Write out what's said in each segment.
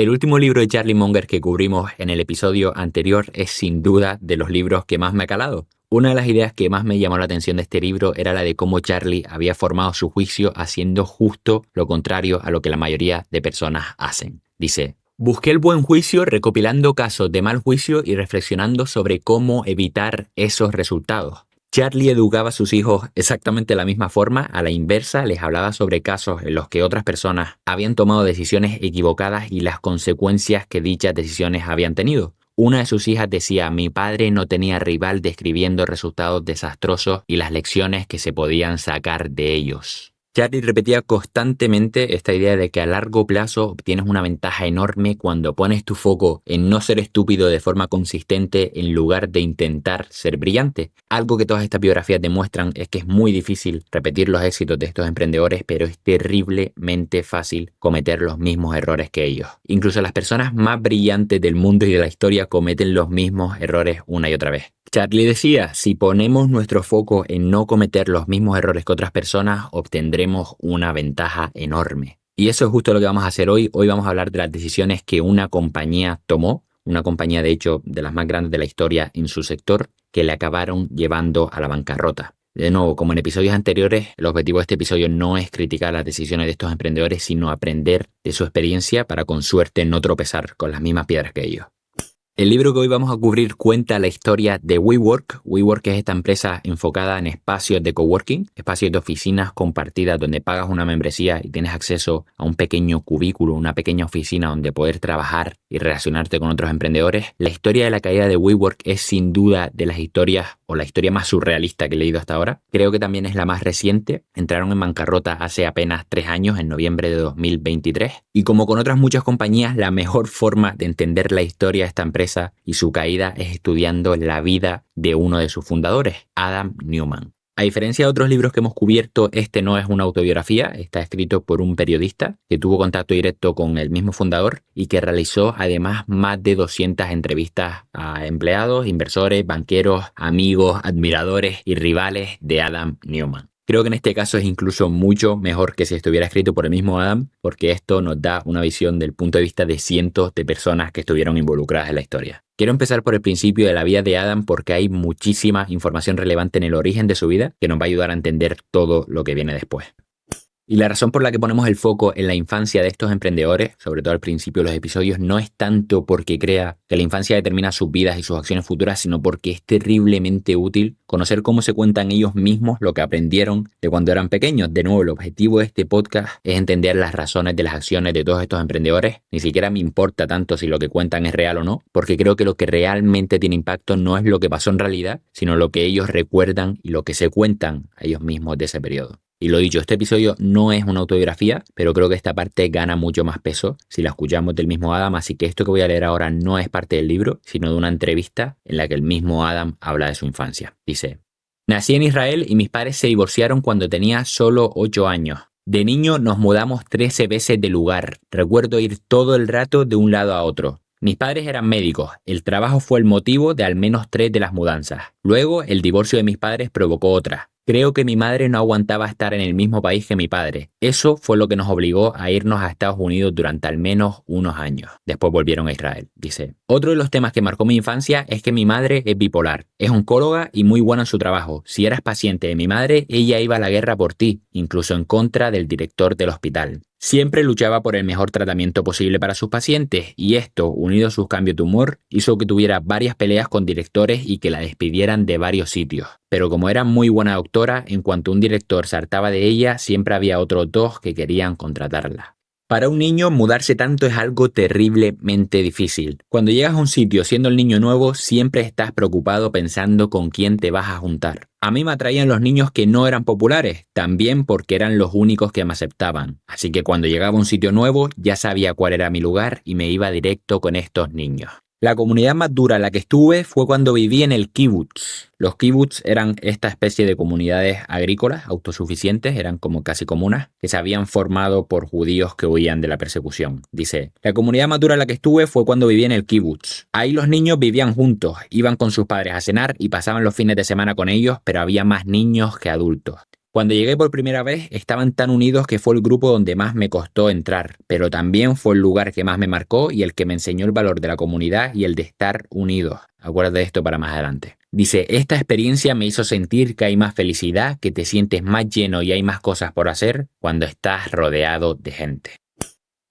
El último libro de Charlie Munger que cubrimos en el episodio anterior es sin duda de los libros que más me ha calado. Una de las ideas que más me llamó la atención de este libro era la de cómo Charlie había formado su juicio haciendo justo lo contrario a lo que la mayoría de personas hacen. Dice: busqué el buen juicio recopilando casos de mal juicio y reflexionando sobre cómo evitar esos resultados. Charlie educaba a sus hijos exactamente de la misma forma, a la inversa, les hablaba sobre casos en los que otras personas habían tomado decisiones equivocadas y las consecuencias que dichas decisiones habían tenido. Una de sus hijas decía: mi padre no tenía rival describiendo resultados desastrosos y las lecciones que se podían sacar de ellos. Charlie repetía constantemente esta idea de que a largo plazo obtienes una ventaja enorme cuando pones tu foco en no ser estúpido de forma consistente en lugar de intentar ser brillante. Algo que todas estas biografías demuestran es que es muy difícil repetir los éxitos de estos emprendedores, pero es terriblemente fácil cometer los mismos errores que ellos. Incluso las personas más brillantes del mundo y de la historia cometen los mismos errores una y otra vez. Charlie decía: si ponemos nuestro foco en no cometer los mismos errores que otras personas, obtendremos una ventaja enorme. Y eso es justo lo que vamos a hacer hoy. Hoy vamos a hablar de las decisiones que una compañía tomó, una compañía de hecho de las más grandes de la historia en su sector, que le acabaron llevando a la bancarrota. De nuevo, como en episodios anteriores, el objetivo de este episodio no es criticar las decisiones de estos emprendedores, sino aprender de su experiencia para con suerte no tropezar con las mismas piedras que ellos. El libro que hoy vamos a cubrir cuenta la historia de WeWork. WeWork es esta empresa enfocada en espacios de coworking, espacios de oficinas compartidas donde pagas una membresía y tienes acceso a un pequeño cubículo, una pequeña oficina donde poder trabajar y relacionarte con otros emprendedores. La historia de la caída de WeWork es sin duda de las historias o la historia más surrealista que he leído hasta ahora. Creo que también es la más reciente. Entraron en bancarrota hace apenas 3 años, en noviembre de 2023. Y como con otras muchas compañías, la mejor forma de entender la historia de esta empresa y su caída es estudiando la vida de uno de sus fundadores, Adam Neumann. A diferencia de otros libros que hemos cubierto, este no es una autobiografía, está escrito por un periodista que tuvo contacto directo con el mismo fundador y que realizó además más de 200 entrevistas a empleados, inversores, banqueros, amigos, admiradores y rivales de Adam Neumann. Creo que en este caso es incluso mucho mejor que si estuviera escrito por el mismo Adam, porque esto nos da una visión del punto de vista de cientos de personas que estuvieron involucradas en la historia. Quiero empezar por el principio de la vida de Adam porque hay muchísima información relevante en el origen de su vida que nos va a ayudar a entender todo lo que viene después. Y la razón por la que ponemos el foco en la infancia de estos emprendedores, sobre todo al principio de los episodios, no es tanto porque crea que la infancia determina sus vidas y sus acciones futuras, sino porque es terriblemente útil conocer cómo se cuentan ellos mismos lo que aprendieron de cuando eran pequeños. De nuevo, el objetivo de este podcast es entender las razones de las acciones de todos estos emprendedores. Ni siquiera me importa tanto si lo que cuentan es real o no, porque creo que lo que realmente tiene impacto no es lo que pasó en realidad, sino lo que ellos recuerdan y lo que se cuentan a ellos mismos de ese periodo. Y lo dicho, este episodio no es una autobiografía, pero creo que esta parte gana mucho más peso si la escuchamos del mismo Adam, así que esto que voy a leer ahora no es parte del libro, sino de una entrevista en la que el mismo Adam habla de su infancia. Dice: nací en Israel y mis padres se divorciaron cuando tenía solo 8 años. De niño nos mudamos 13 veces de lugar. Recuerdo ir todo el rato de un lado a otro. Mis padres eran médicos. El trabajo fue el motivo de al menos 3 de las mudanzas. Luego, el divorcio de mis padres provocó otra. Creo que mi madre no aguantaba estar en el mismo país que mi padre. Eso fue lo que nos obligó a irnos a Estados Unidos durante al menos unos años. Después volvieron a Israel, dice. Otro de los temas que marcó mi infancia es que mi madre es bipolar. Es oncóloga y muy buena en su trabajo. Si eras paciente de mi madre, ella iba a la guerra por ti, incluso en contra del director del hospital. Siempre luchaba por el mejor tratamiento posible para sus pacientes y esto, unido a sus cambios de humor, hizo que tuviera varias peleas con directores y que la despidieran de varios sitios. Pero como era muy buena doctora, en cuanto un director se hartaba de ella, siempre había otros 2 que querían contratarla. Para un niño, mudarse tanto es algo terriblemente difícil. Cuando llegas a un sitio siendo el niño nuevo, siempre estás preocupado pensando con quién te vas a juntar. A mí me atraían los niños que no eran populares, también porque eran los únicos que me aceptaban. Así que cuando llegaba a un sitio nuevo, ya sabía cuál era mi lugar y me iba directo con estos niños. La comunidad más dura en la que estuve fue cuando viví en el kibutz. Los kibutz eran esta especie de comunidades agrícolas autosuficientes, eran como casi comunas, que se habían formado por judíos que huían de la persecución. Dice, la comunidad más dura en la que estuve fue cuando viví en el kibutz. Ahí los niños vivían juntos, iban con sus padres a cenar y pasaban los fines de semana con ellos, pero había más niños que adultos. Cuando llegué por primera vez, estaban tan unidos que fue el grupo donde más me costó entrar, pero también fue el lugar que más me marcó y el que me enseñó el valor de la comunidad y el de estar unidos. Acuérdate de esto para más adelante. Dice, esta experiencia me hizo sentir que hay más felicidad, que te sientes más lleno y hay más cosas por hacer cuando estás rodeado de gente.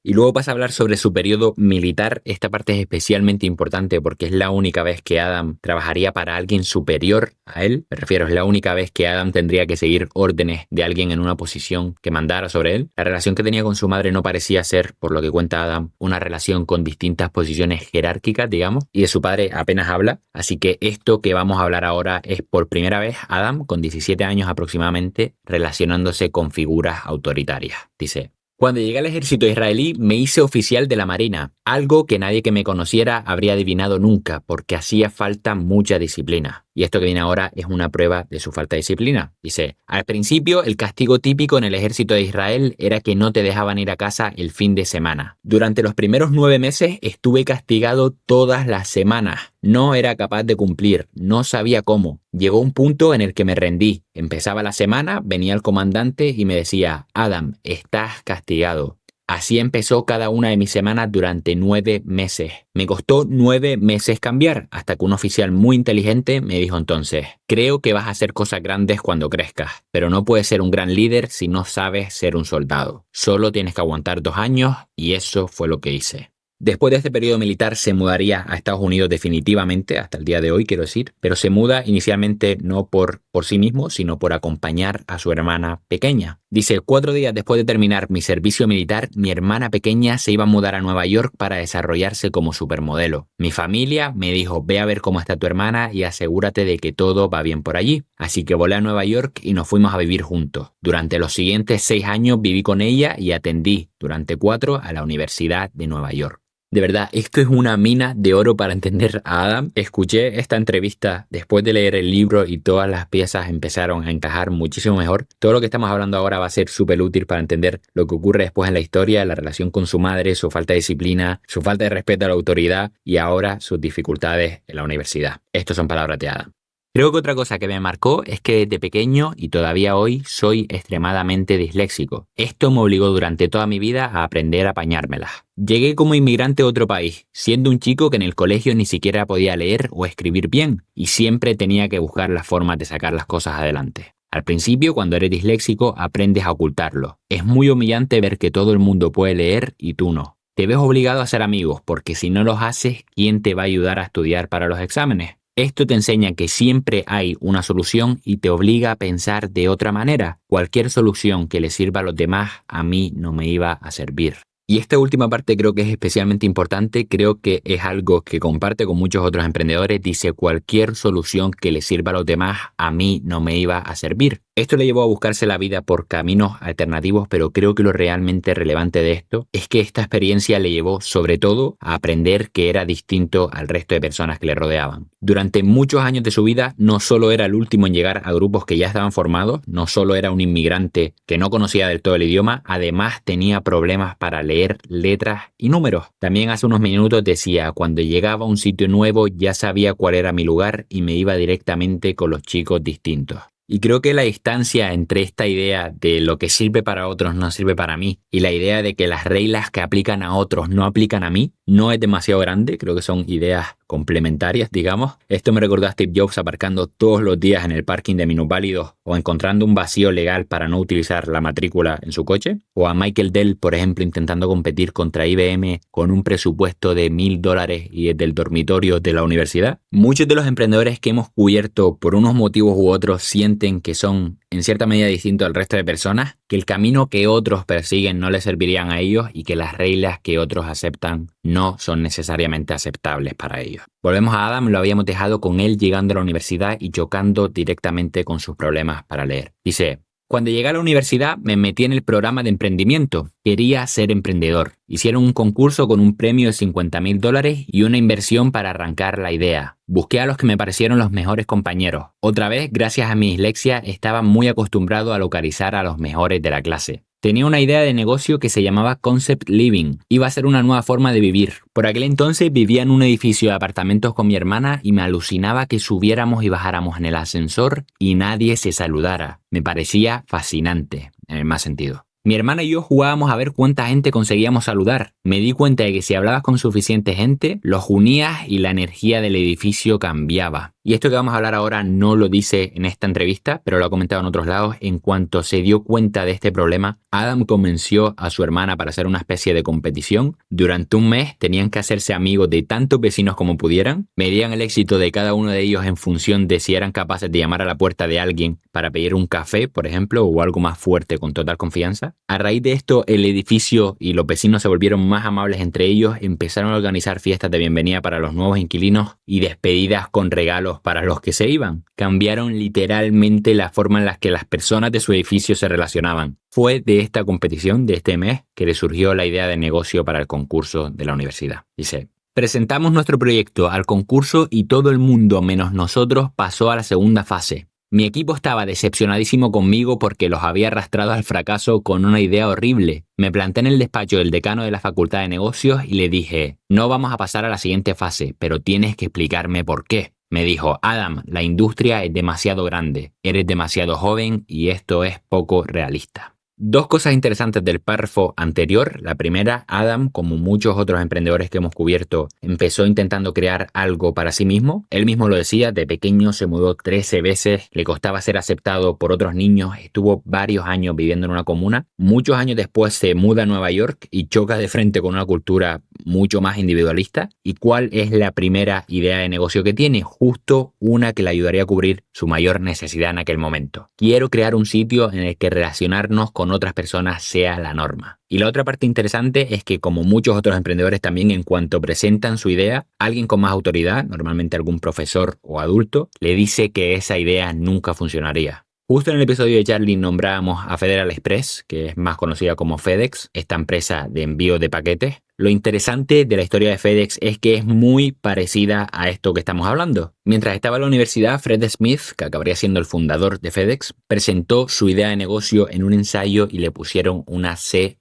Y luego pasa a hablar sobre su periodo militar. Esta parte es especialmente importante porque es la única vez que Adam trabajaría para alguien superior a él. Me refiero, es la única vez que Adam tendría que seguir órdenes de alguien en una posición que mandara sobre él. La relación que tenía con su madre no parecía ser, por lo que cuenta Adam, una relación con distintas posiciones jerárquicas, digamos, y de su padre apenas habla. Así que esto que vamos a hablar ahora es por primera vez Adam, con 17 años aproximadamente, relacionándose con figuras autoritarias. Dice, cuando llegué al ejército israelí me hice oficial de la Marina, algo que nadie que me conociera habría adivinado nunca porque hacía falta mucha disciplina. Y esto que viene ahora es una prueba de su falta de disciplina. Dice, al principio el castigo típico en el ejército de Israel era que no te dejaban ir a casa el fin de semana. Durante los primeros 9 meses estuve castigado todas las semanas. No era capaz de cumplir, no sabía cómo. Llegó un punto en el que me rendí. Empezaba la semana, venía el comandante y me decía, Adam, estás castigado. Así empezó cada una de mis semanas durante 9 meses. Me costó 9 meses cambiar, hasta que un oficial muy inteligente me dijo entonces, creo que vas a hacer cosas grandes cuando crezcas, pero no puedes ser un gran líder si no sabes ser un soldado. Solo tienes que aguantar 2 años y eso fue lo que hice. Después de este periodo militar se mudaría a Estados Unidos definitivamente, hasta el día de hoy quiero decir, pero se muda inicialmente no por sí mismo, sino por acompañar a su hermana pequeña. Dice, 4 días después de terminar mi servicio militar, mi hermana pequeña se iba a mudar a Nueva York para desarrollarse como supermodelo. Mi familia me dijo, ve a ver cómo está tu hermana y asegúrate de que todo va bien por allí. Así que volé a Nueva York y nos fuimos a vivir juntos. Durante los siguientes 6 años viví con ella y atendí durante 4 a la Universidad de Nueva York. De verdad, esto es una mina de oro para entender a Adam. Escuché esta entrevista después de leer el libro y todas las piezas empezaron a encajar muchísimo mejor. Todo lo que estamos hablando ahora va a ser súper útil para entender lo que ocurre después en la historia, la relación con su madre, su falta de disciplina, su falta de respeto a la autoridad y ahora sus dificultades en la universidad. Estas son palabras de Adam. Creo que otra cosa que me marcó es que desde pequeño y todavía hoy soy extremadamente disléxico. Esto me obligó durante toda mi vida a aprender a apañármelas. Llegué como inmigrante a otro país, siendo un chico que en el colegio ni siquiera podía leer o escribir bien y siempre tenía que buscar las formas de sacar las cosas adelante. Al principio, cuando eres disléxico, aprendes a ocultarlo. Es muy humillante ver que todo el mundo puede leer y tú no. Te ves obligado a ser amigos porque si no los haces, ¿quién te va a ayudar a estudiar para los exámenes? Esto te enseña que siempre hay una solución y te obliga a pensar de otra manera. Cualquier solución que le sirva a los demás a mí no me iba a servir. Y esta última parte creo que es especialmente importante, creo que es algo que comparte con muchos otros emprendedores. Dice, cualquier solución que le sirva a los demás a mí no me iba a servir. Esto le llevó a buscarse la vida por caminos alternativos, pero creo que lo realmente relevante de esto es que esta experiencia le llevó sobre todo a aprender que era distinto al resto de personas que le rodeaban. Durante muchos años de su vida no solo era el último en llegar a grupos que ya estaban formados, no solo era un inmigrante que no conocía del todo el idioma, además tenía problemas para leer letras y números. También hace unos minutos decía, cuando llegaba a un sitio nuevo ya sabía cuál era mi lugar y me iba directamente con los chicos distintos. Y creo que la distancia entre esta idea de lo que sirve para otros no sirve para mí y la idea de que las reglas que aplican a otros no aplican a mí no es demasiado grande. Creo que son ideas complementarias, digamos. Esto me recordó a Steve Jobs aparcando todos los días en el parking de minusválidos o encontrando un vacío legal para no utilizar la matrícula en su coche. O a Michael Dell, por ejemplo, intentando competir contra IBM con un presupuesto de $1,000 y desde el dormitorio de la universidad. Muchos de los emprendedores que hemos cubierto por unos motivos u otros sienten que son en cierta medida distintos al resto de personas, que el camino que otros persiguen no les servirían a ellos y que las reglas que otros aceptan no son necesariamente aceptables para ellos. Volvemos a Adam, lo habíamos dejado con él llegando a la universidad y chocando directamente con sus problemas para leer. Dice, cuando llegué a la universidad me metí en el programa de emprendimiento. Quería ser emprendedor. Hicieron un concurso con un premio de $50,000 y una inversión para arrancar la idea. Busqué a los que me parecieron los mejores compañeros. Otra vez, gracias a mi dislexia, estaba muy acostumbrado a localizar a los mejores de la clase. Tenía una idea de negocio que se llamaba Concept Living. Iba a ser una nueva forma de vivir. Por aquel entonces vivía en un edificio de apartamentos con mi hermana y me alucinaba que subiéramos y bajáramos en el ascensor y nadie se saludara. Me parecía fascinante, en el más sentido. Mi hermana y yo jugábamos a ver cuánta gente conseguíamos saludar. Me di cuenta de que si hablabas con suficiente gente, los unías y la energía del edificio cambiaba. Y esto que vamos a hablar ahora no lo dice en esta entrevista, pero lo ha comentado en otros lados. En cuanto se dio cuenta de este problema, Adam convenció a su hermana para hacer una especie de competición. Durante un mes tenían que hacerse amigos de tantos vecinos como pudieran. Medían el éxito de cada uno de ellos en función de si eran capaces de llamar a la puerta de alguien para pedir un café, por ejemplo, o algo más fuerte con total confianza. A raíz de esto, el edificio y los vecinos se volvieron más amables entre ellos, empezaron a organizar fiestas de bienvenida para los nuevos inquilinos y despedidas con regalos para los que se iban. Cambiaron literalmente la forma en la que las personas de su edificio se relacionaban. Fue de esta competición de este mes que le surgió la idea de negocio para el concurso de la universidad. Dice: presentamos nuestro proyecto al concurso y todo el mundo menos nosotros pasó a la segunda fase. Mi equipo estaba decepcionadísimo conmigo porque los había arrastrado al fracaso con una idea horrible. Me planté en el despacho del decano de la Facultad de Negocios y le dije: no vamos a pasar a la siguiente fase, pero tienes que explicarme por qué. Me dijo: Adam, la industria es demasiado grande, eres demasiado joven y esto es poco realista. Dos cosas interesantes del párrafo anterior. La primera, Adam, como muchos otros emprendedores que hemos cubierto, empezó intentando crear algo para sí mismo. Él mismo lo decía, de pequeño se mudó 13 veces, le costaba ser aceptado por otros niños, estuvo varios años viviendo en una comuna. Muchos años después se muda a Nueva York y choca de frente con una cultura mucho más individualista. ¿Y cuál es la primera idea de negocio que tiene? Justo una que le ayudaría a cubrir su mayor necesidad en aquel momento. Quiero crear un sitio en el que relacionarnos con otras personas sea la norma. Y la otra parte interesante es que, como muchos otros emprendedores también, en cuanto presentan su idea, alguien con más autoridad, normalmente algún profesor o adulto, le dice que esa idea nunca funcionaría. Justo en el episodio de Charlie nombrábamos a Federal Express, que es más conocida como FedEx, esta empresa de envío de paquetes. Lo interesante de la historia de FedEx es que es muy parecida a esto que estamos hablando. Mientras estaba en la universidad, Fred Smith, que acabaría siendo el fundador de FedEx, presentó su idea de negocio en un ensayo y le pusieron una C-,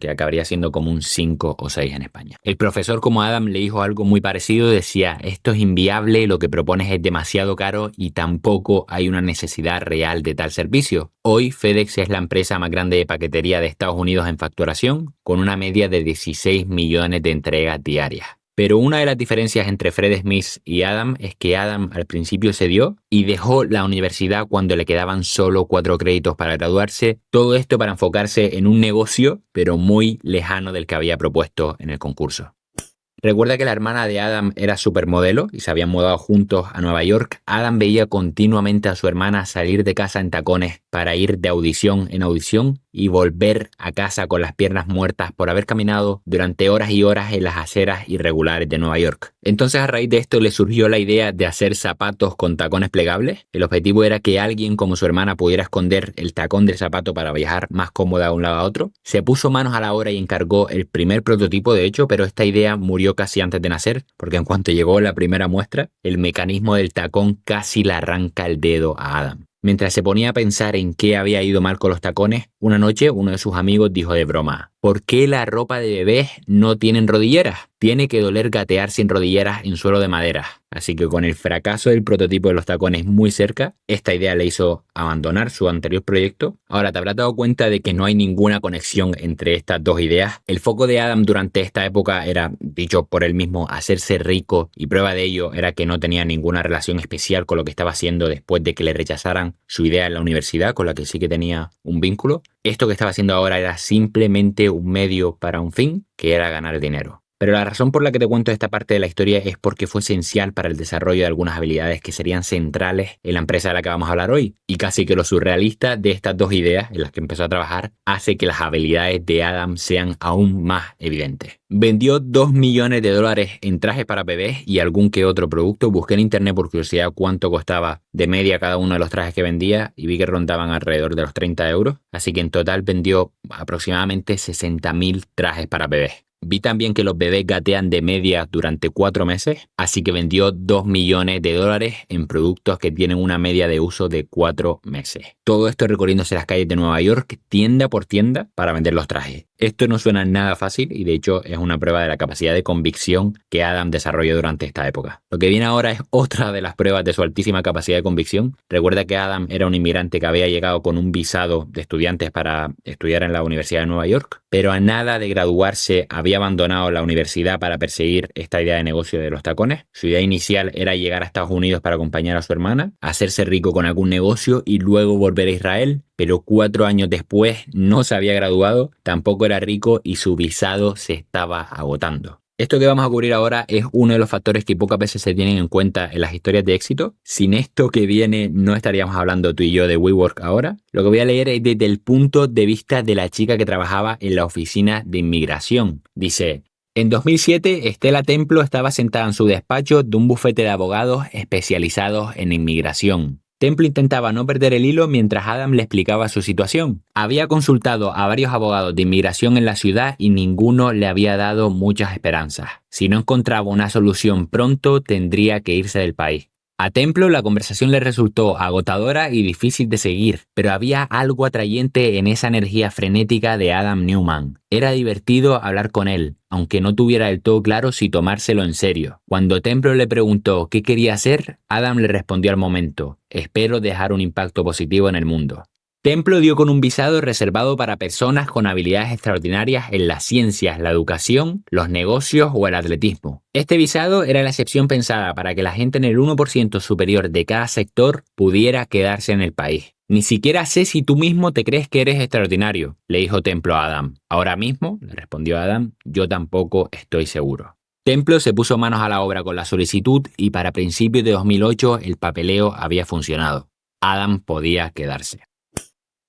que acabaría siendo como un 5 o 6 en España. El profesor, como Adam, le dijo algo muy parecido, decía: esto es inviable, lo que propones es demasiado caro y tampoco hay una necesidad real de tal servicio. Hoy FedEx es la empresa más grande de paquetería de Estados Unidos en facturación, con una media de 16 millones de entregas diarias. Pero una de las diferencias entre Fred Smith y Adam es que Adam al principio cedió y dejó la universidad cuando le quedaban solo 4 créditos para graduarse. Todo esto para enfocarse en un negocio, pero muy lejano del que había propuesto en el concurso. Recuerda que la hermana de Adam era supermodelo y se habían mudado juntos a Nueva York. Adam veía continuamente a su hermana salir de casa en tacones para ir de audición en audición y volver a casa con las piernas muertas por haber caminado durante horas y horas en las aceras irregulares de Nueva York. Entonces, a raíz de esto le surgió la idea de hacer zapatos con tacones plegables. El objetivo era que alguien como su hermana pudiera esconder el tacón del zapato para viajar más cómoda de un lado a otro. Se puso manos a la obra y encargó el primer prototipo, de hecho, pero esta idea murió casi antes de nacer, porque en cuanto llegó la primera muestra, el mecanismo del tacón casi le arranca el dedo a Adam. Mientras se ponía a pensar en qué había ido mal con los tacones, una noche uno de sus amigos dijo de broma: ¿por qué la ropa de bebés no tienen rodilleras? Tiene que doler gatear sin rodilleras en suelo de madera. Así que con el fracaso del prototipo de los tacones muy cerca, esta idea le hizo abandonar su anterior proyecto. Ahora te habrás dado cuenta de que no hay ninguna conexión entre estas dos ideas. El foco de Adam durante esta época era, dicho por él mismo, hacerse rico, y prueba de ello era que no tenía ninguna relación especial con lo que estaba haciendo después de que le rechazaran su idea en la universidad, con la que sí que tenía un vínculo. Esto que estaba haciendo ahora era simplemente un medio para un fin, que era ganar dinero. Pero la razón por la que te cuento esta parte de la historia es porque fue esencial para el desarrollo de algunas habilidades que serían centrales en la empresa de la que vamos a hablar hoy. Y casi que lo surrealista de estas dos ideas en las que empezó a trabajar hace que las habilidades de Adam sean aún más evidentes. Vendió $2 millones en trajes para bebés y algún que otro producto. Busqué en internet por curiosidad cuánto costaba de media cada uno de los trajes que vendía y vi que rondaban alrededor de los 30 euros. Así que en total vendió aproximadamente 60.000 trajes para bebés. Vi también que los bebés gatean de media durante 4 meses, así que vendió $2 millones en productos que tienen una media de uso de 4 meses. Todo esto recorriéndose las calles de Nueva York, tienda por tienda, para vender los trajes. Esto no suena nada fácil y de hecho es una prueba de la capacidad de convicción que Adam desarrolló durante esta época. Lo que viene ahora es otra de las pruebas de su altísima capacidad de convicción. Recuerda que Adam era un inmigrante que había llegado con un visado de estudiantes para estudiar en la Universidad de Nueva York, pero a nada de graduarse había abandonado la universidad para perseguir esta idea de negocio de los tacones. Su idea inicial era llegar a Estados Unidos para acompañar a su hermana, hacerse rico con algún negocio y luego volver a Israel, pero 4 años después no se había graduado, tampoco era rico y su visado se estaba agotando. Esto que vamos a cubrir ahora es uno de los factores que pocas veces se tienen en cuenta en las historias de éxito. Sin esto que viene no estaríamos hablando tú y yo de WeWork ahora. Lo que voy a leer es desde el punto de vista de la chica que trabajaba en la oficina de inmigración. Dice: en 2007, Estela Templo estaba sentada en su despacho de un bufete de abogados especializados en inmigración. Templo intentaba no perder el hilo mientras Adam le explicaba su situación. Había consultado a varios abogados de inmigración en la ciudad y ninguno le había dado muchas esperanzas. Si no encontraba una solución pronto, tendría que irse del país. A Templo la conversación le resultó agotadora y difícil de seguir, pero había algo atrayente en esa energía frenética de Adam Newman. Era divertido hablar con él, aunque no tuviera del todo claro si tomárselo en serio. Cuando Templo le preguntó qué quería hacer, Adam le respondió al momento: espero dejar un impacto positivo en el mundo. Templo dio con un visado reservado para personas con habilidades extraordinarias en las ciencias, la educación, los negocios o el atletismo. Este visado era la excepción pensada para que la gente en el 1% superior de cada sector pudiera quedarse en el país. Ni siquiera sé si tú mismo te crees que eres extraordinario, le dijo Templo a Adam. Ahora mismo, le respondió Adam, yo tampoco estoy seguro. Templo se puso manos a la obra con la solicitud y para principios de 2008 el papeleo había funcionado. Adam podía quedarse.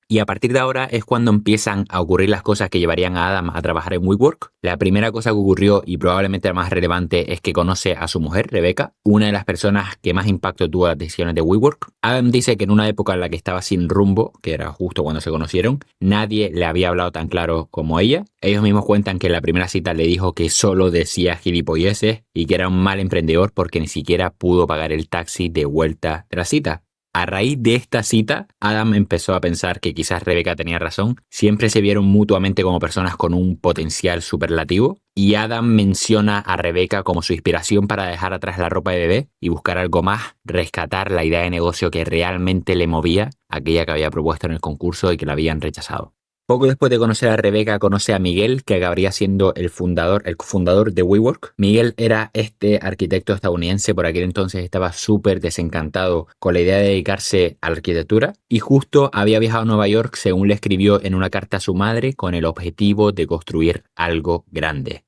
Y a partir de ahora es cuando empiezan a ocurrir las cosas que llevarían a Adam a trabajar en WeWork. La primera cosa que ocurrió, y probablemente la más relevante, es que conoce a su mujer, Rebecca, una de las personas que más impacto tuvo en las decisiones de WeWork. Adam dice que en una época en la que estaba sin rumbo, que era justo cuando se conocieron, nadie le había hablado tan claro como ella. Ellos mismos cuentan que en la primera cita le dijo que solo decía gilipolleces y que era un mal emprendedor porque ni siquiera pudo pagar el taxi de vuelta de la cita. A raíz de esta cita, Adam empezó a pensar que quizás Rebecca tenía razón. Siempre se vieron mutuamente como personas con un potencial superlativo. Y Adam menciona a Rebecca como su inspiración para dejar atrás la ropa de bebé y buscar algo más, rescatar la idea de negocio que realmente le movía, aquella que había propuesto en el concurso y que la habían rechazado. Poco después de conocer a Rebecca, conoce a Miguel, que acabaría siendo el cofundador de WeWork. Miguel era este arquitecto estadounidense, por aquel entonces estaba súper desencantado con la idea de dedicarse a la arquitectura y justo había viajado a Nueva York, según le escribió en una carta a su madre, con el objetivo de construir algo grande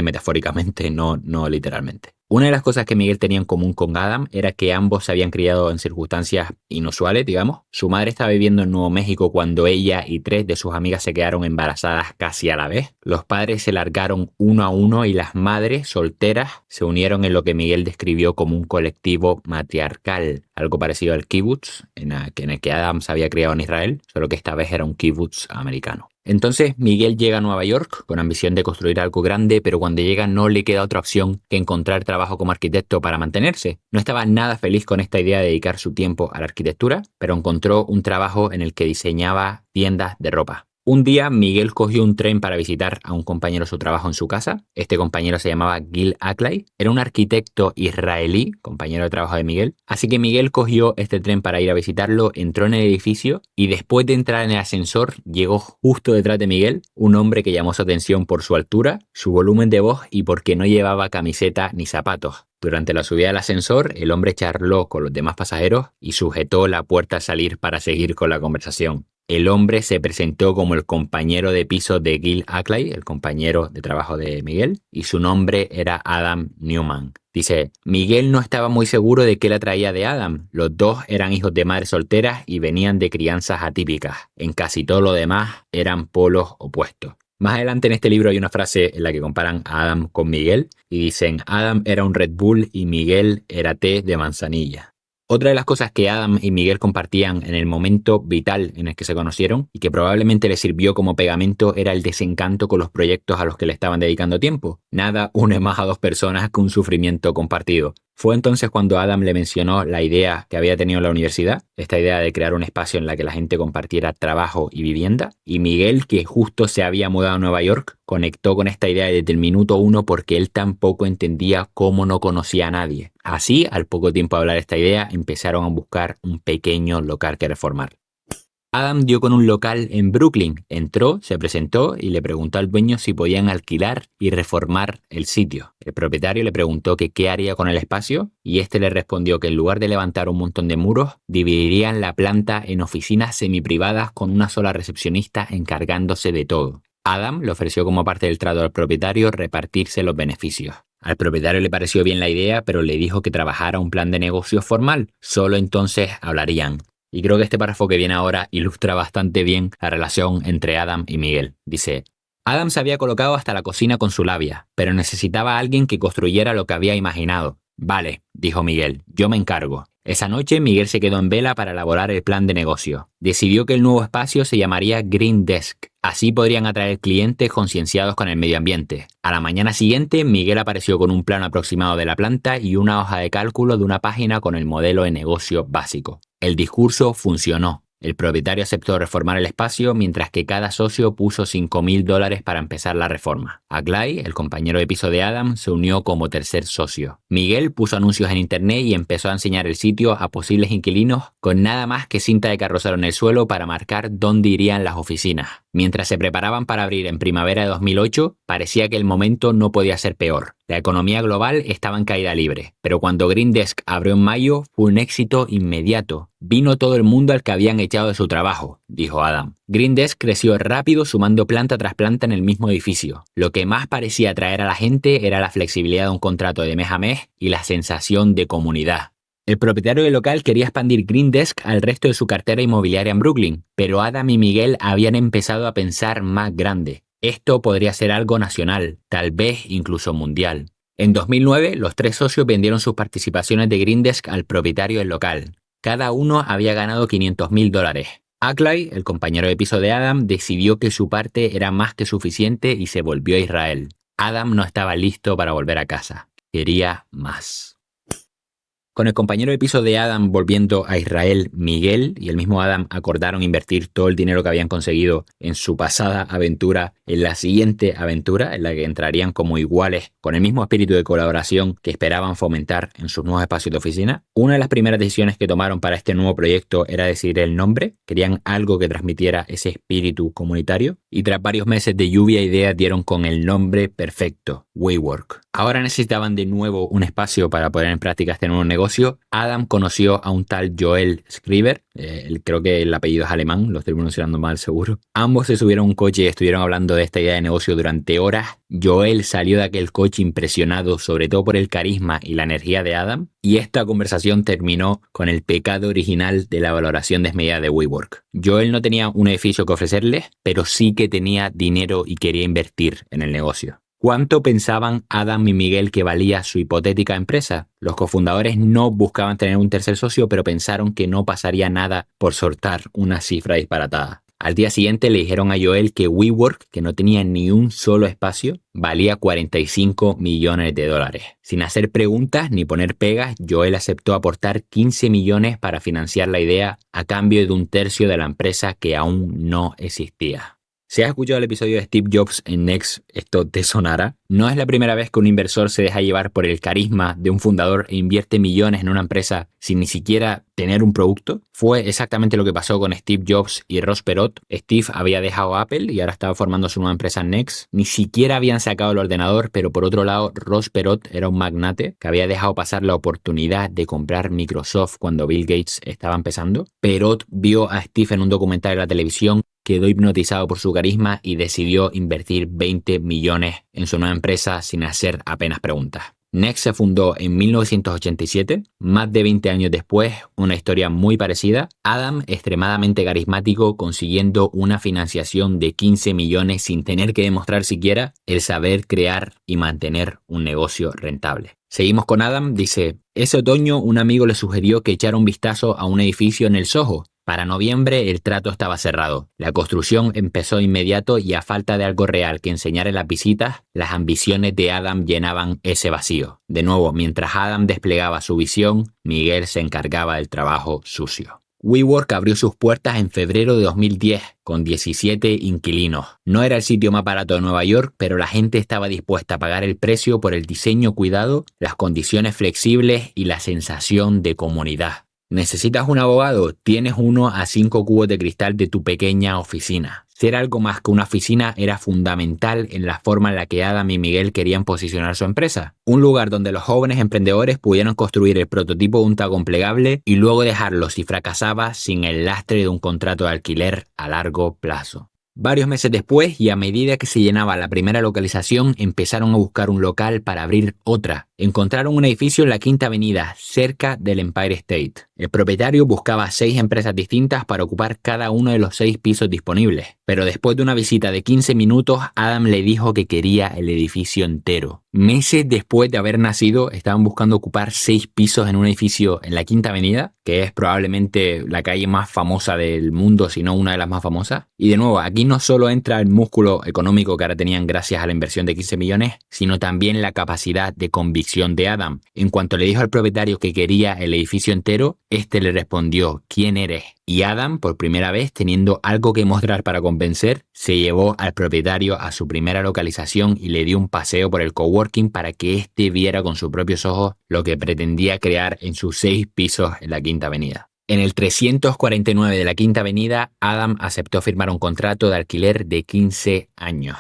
metafóricamente, no literalmente. Una de las cosas que Miguel tenía en común con Adam era que ambos se habían criado en circunstancias inusuales, digamos. Su madre estaba viviendo en Nuevo México cuando ella y 3 de sus amigas se quedaron embarazadas casi a la vez. Los padres se largaron uno a uno y las madres solteras se unieron en lo que Miguel describió como un colectivo matriarcal, algo parecido al kibutz, en el que Adam se había criado en Israel, solo que esta vez era un kibutz americano. Entonces Miguel llega a Nueva York con ambición de construir algo grande, pero cuando llega no le queda otra opción que encontrar trabajo como arquitecto para mantenerse. No estaba nada feliz con esta idea de dedicar su tiempo a la arquitectura, pero encontró un trabajo en el que diseñaba tiendas de ropa. Un día Miguel cogió un tren para visitar a un compañero de su trabajo en su casa. Este compañero se llamaba Gil Aklai. Era un arquitecto israelí, compañero de trabajo de Miguel. Así que Miguel cogió este tren para ir a visitarlo, entró en el edificio y después de entrar en el ascensor llegó justo detrás de Miguel un hombre que llamó su atención por su altura, su volumen de voz y porque no llevaba camiseta ni zapatos. Durante la subida del ascensor, el hombre charló con los demás pasajeros y sujetó la puerta al salir para seguir con la conversación. El hombre se presentó como el compañero de piso de Gil Aklai, el compañero de trabajo de Miguel, y su nombre era Adam Newman. Dice, Miguel no estaba muy seguro de qué le atraía de Adam. Los dos eran hijos de madres solteras y venían de crianzas atípicas. En casi todo lo demás eran polos opuestos. Más adelante en este libro hay una frase en la que comparan a Adam con Miguel y dicen, Adam era un Red Bull y Miguel era té de manzanilla. Otra de las cosas que Adam y Miguel compartían en el momento vital en el que se conocieron y que probablemente les sirvió como pegamento era el desencanto con los proyectos a los que le estaban dedicando tiempo. Nada une más a dos personas que un sufrimiento compartido. Fue entonces cuando Adam le mencionó la idea que había tenido en la universidad, esta idea de crear un espacio en la que la gente compartiera trabajo y vivienda, y Miguel, que justo se había mudado a Nueva York, conectó con esta idea desde el minuto uno porque él tampoco entendía cómo no conocía a nadie. Así, al poco tiempo de hablar esta idea, empezaron a buscar un pequeño local que reformar. Adam dio con un local en Brooklyn, entró, se presentó y le preguntó al dueño si podían alquilar y reformar el sitio. El propietario le preguntó que qué haría con el espacio y este le respondió que en lugar de levantar un montón de muros, dividirían la planta en oficinas semiprivadas con una sola recepcionista encargándose de todo. Adam le ofreció como parte del trato al propietario repartirse los beneficios. Al propietario le pareció bien la idea, pero le dijo que trabajara un plan de negocios formal, solo entonces hablarían. Y creo que este párrafo que viene ahora ilustra bastante bien la relación entre Adam y Miguel. Dice: Adam se había colocado hasta la cocina con su labia, pero necesitaba a alguien que construyera lo que había imaginado. Vale, dijo Miguel, yo me encargo. Esa noche Miguel se quedó en vela para elaborar el plan de negocio. Decidió que el nuevo espacio se llamaría Green Desk. Así podrían atraer clientes concienciados con el medio ambiente. A la mañana siguiente, Miguel apareció con un plano aproximado de la planta y una hoja de cálculo de una página con el modelo de negocio básico. El discurso funcionó. El propietario aceptó reformar el espacio, mientras que cada socio puso $5,000 para empezar la reforma. Aglai, el compañero de piso de Adam, se unió como tercer socio. Miguel puso anuncios en internet y empezó a enseñar el sitio a posibles inquilinos con nada más que cinta de carrocero en el suelo para marcar dónde irían las oficinas. Mientras se preparaban para abrir en primavera de 2008, parecía que el momento no podía ser peor. La economía global estaba en caída libre, pero cuando Green Desk abrió en mayo fue un éxito inmediato. Vino todo el mundo al que habían echado de su trabajo, dijo Adam. Green Desk creció rápido sumando planta tras planta en el mismo edificio. Lo que más parecía atraer a la gente era la flexibilidad de un contrato de mes a mes y la sensación de comunidad. El propietario del local quería expandir Green Desk al resto de su cartera inmobiliaria en Brooklyn, pero Adam y Miguel habían empezado a pensar más grande. Esto podría ser algo nacional, tal vez incluso mundial. En 2009, los tres socios vendieron sus participaciones de Green Desk al propietario del local. Cada uno había ganado $500,000. Aglai, el compañero de piso de Adam, decidió que su parte era más que suficiente y se volvió a Israel. Adam no estaba listo para volver a casa. Quería más. Con el compañero de piso de Adam volviendo a Israel, Miguel y el mismo Adam acordaron invertir todo el dinero que habían conseguido en su pasada aventura en la siguiente aventura, en la que entrarían como iguales con el mismo espíritu de colaboración que esperaban fomentar en sus nuevos espacios de oficina. Una de las primeras decisiones que tomaron para este nuevo proyecto era decidir el nombre. Querían algo que transmitiera ese espíritu comunitario y tras varios meses de lluvia de ideas dieron con el nombre perfecto: WeWork. Ahora necesitaban de nuevo un espacio para poner en práctica este nuevo negocio. Adam conoció a un tal Joel Scriber, creo que el apellido es alemán, lo estoy pronunciando mal seguro. Ambos se subieron a un coche y estuvieron hablando de esta idea de negocio durante horas. Joel salió de aquel coche impresionado sobre todo por el carisma y la energía de Adam, y esta conversación terminó con el pecado original de la valoración desmedida de WeWork. Joel no tenía un edificio que ofrecerles, pero sí que tenía dinero y quería invertir en el negocio. ¿Cuánto pensaban Adam y Miguel que valía su hipotética empresa? Los cofundadores no buscaban tener un tercer socio, pero pensaron que no pasaría nada por soltar una cifra disparatada. Al día siguiente le dijeron a Joel que WeWork, que no tenía ni un solo espacio, valía $45 millones. Sin hacer preguntas ni poner pegas, Joel aceptó aportar 15 millones para financiar la idea a cambio de un tercio de la empresa que aún no existía. Si has escuchado el episodio de Steve Jobs en Next, esto te sonará. No es la primera vez que un inversor se deja llevar por el carisma de un fundador e invierte millones en una empresa sin ni siquiera tener un producto. Fue exactamente lo que pasó con Steve Jobs y Ross Perot. Steve había dejado Apple y ahora estaba formando su nueva empresa Next. Ni siquiera habían sacado el ordenador, pero por otro lado, Ross Perot era un magnate que había dejado pasar la oportunidad de comprar Microsoft cuando Bill Gates estaba empezando. Perot vio a Steve en un documental de la televisión, quedó hipnotizado por su carisma y decidió invertir 20 millones en su nueva empresa sin hacer apenas preguntas. Next se fundó en 1987, más de 20 años después, una historia muy parecida. Adam, extremadamente carismático, consiguiendo una financiación de 15 millones sin tener que demostrar siquiera el saber crear y mantener un negocio rentable. Seguimos con Adam, dice, ese otoño un amigo le sugirió que echara un vistazo a un edificio en el Soho. Para noviembre el trato estaba cerrado. La construcción empezó de inmediato y a falta de algo real que enseñar en las visitas, las ambiciones de Adam llenaban ese vacío. De nuevo, mientras Adam desplegaba su visión, Miguel se encargaba del trabajo sucio. WeWork abrió sus puertas en febrero de 2010 con 17 inquilinos. No era el sitio más barato de Nueva York, pero la gente estaba dispuesta a pagar el precio por el diseño cuidado, las condiciones flexibles y la sensación de comunidad. ¿Necesitas un abogado? Tienes uno a 5 cubos de cristal de tu pequeña oficina. Ser algo más que una oficina era fundamental en la forma en la que Adam y Miguel querían posicionar su empresa. Un lugar donde los jóvenes emprendedores pudieran construir el prototipo de un tagón plegable y luego dejarlo si fracasaba sin el lastre de un contrato de alquiler a largo plazo. Varios meses después, y a medida que se llenaba la primera localización, empezaron a buscar un local para abrir otra. Encontraron un edificio en la Quinta Avenida, cerca del Empire State. El propietario buscaba 6 empresas distintas para ocupar cada uno de los 6 pisos disponibles. Pero después de una visita de 15 minutos, Adam le dijo que quería el edificio entero. Meses después de haber nacido, estaban buscando ocupar 6 pisos en un edificio en la Quinta Avenida, que es probablemente la calle más famosa del mundo, si no una de las más famosas. Y de nuevo, aquí no solo entra el músculo económico que ahora tenían gracias a la inversión de 15 millones, sino también la capacidad de convicción de Adam. En cuanto le dijo al propietario que quería el edificio entero, este le respondió, ¿quién eres? Y Adam, por primera vez, teniendo algo que mostrar para convencer, se llevó al propietario a su primera localización y le dio un paseo por el coworking para que éste viera con sus propios ojos lo que pretendía crear en sus 6 pisos en la Quinta Avenida. En el 349 de la Quinta Avenida, Adam aceptó firmar un contrato de alquiler de 15 años.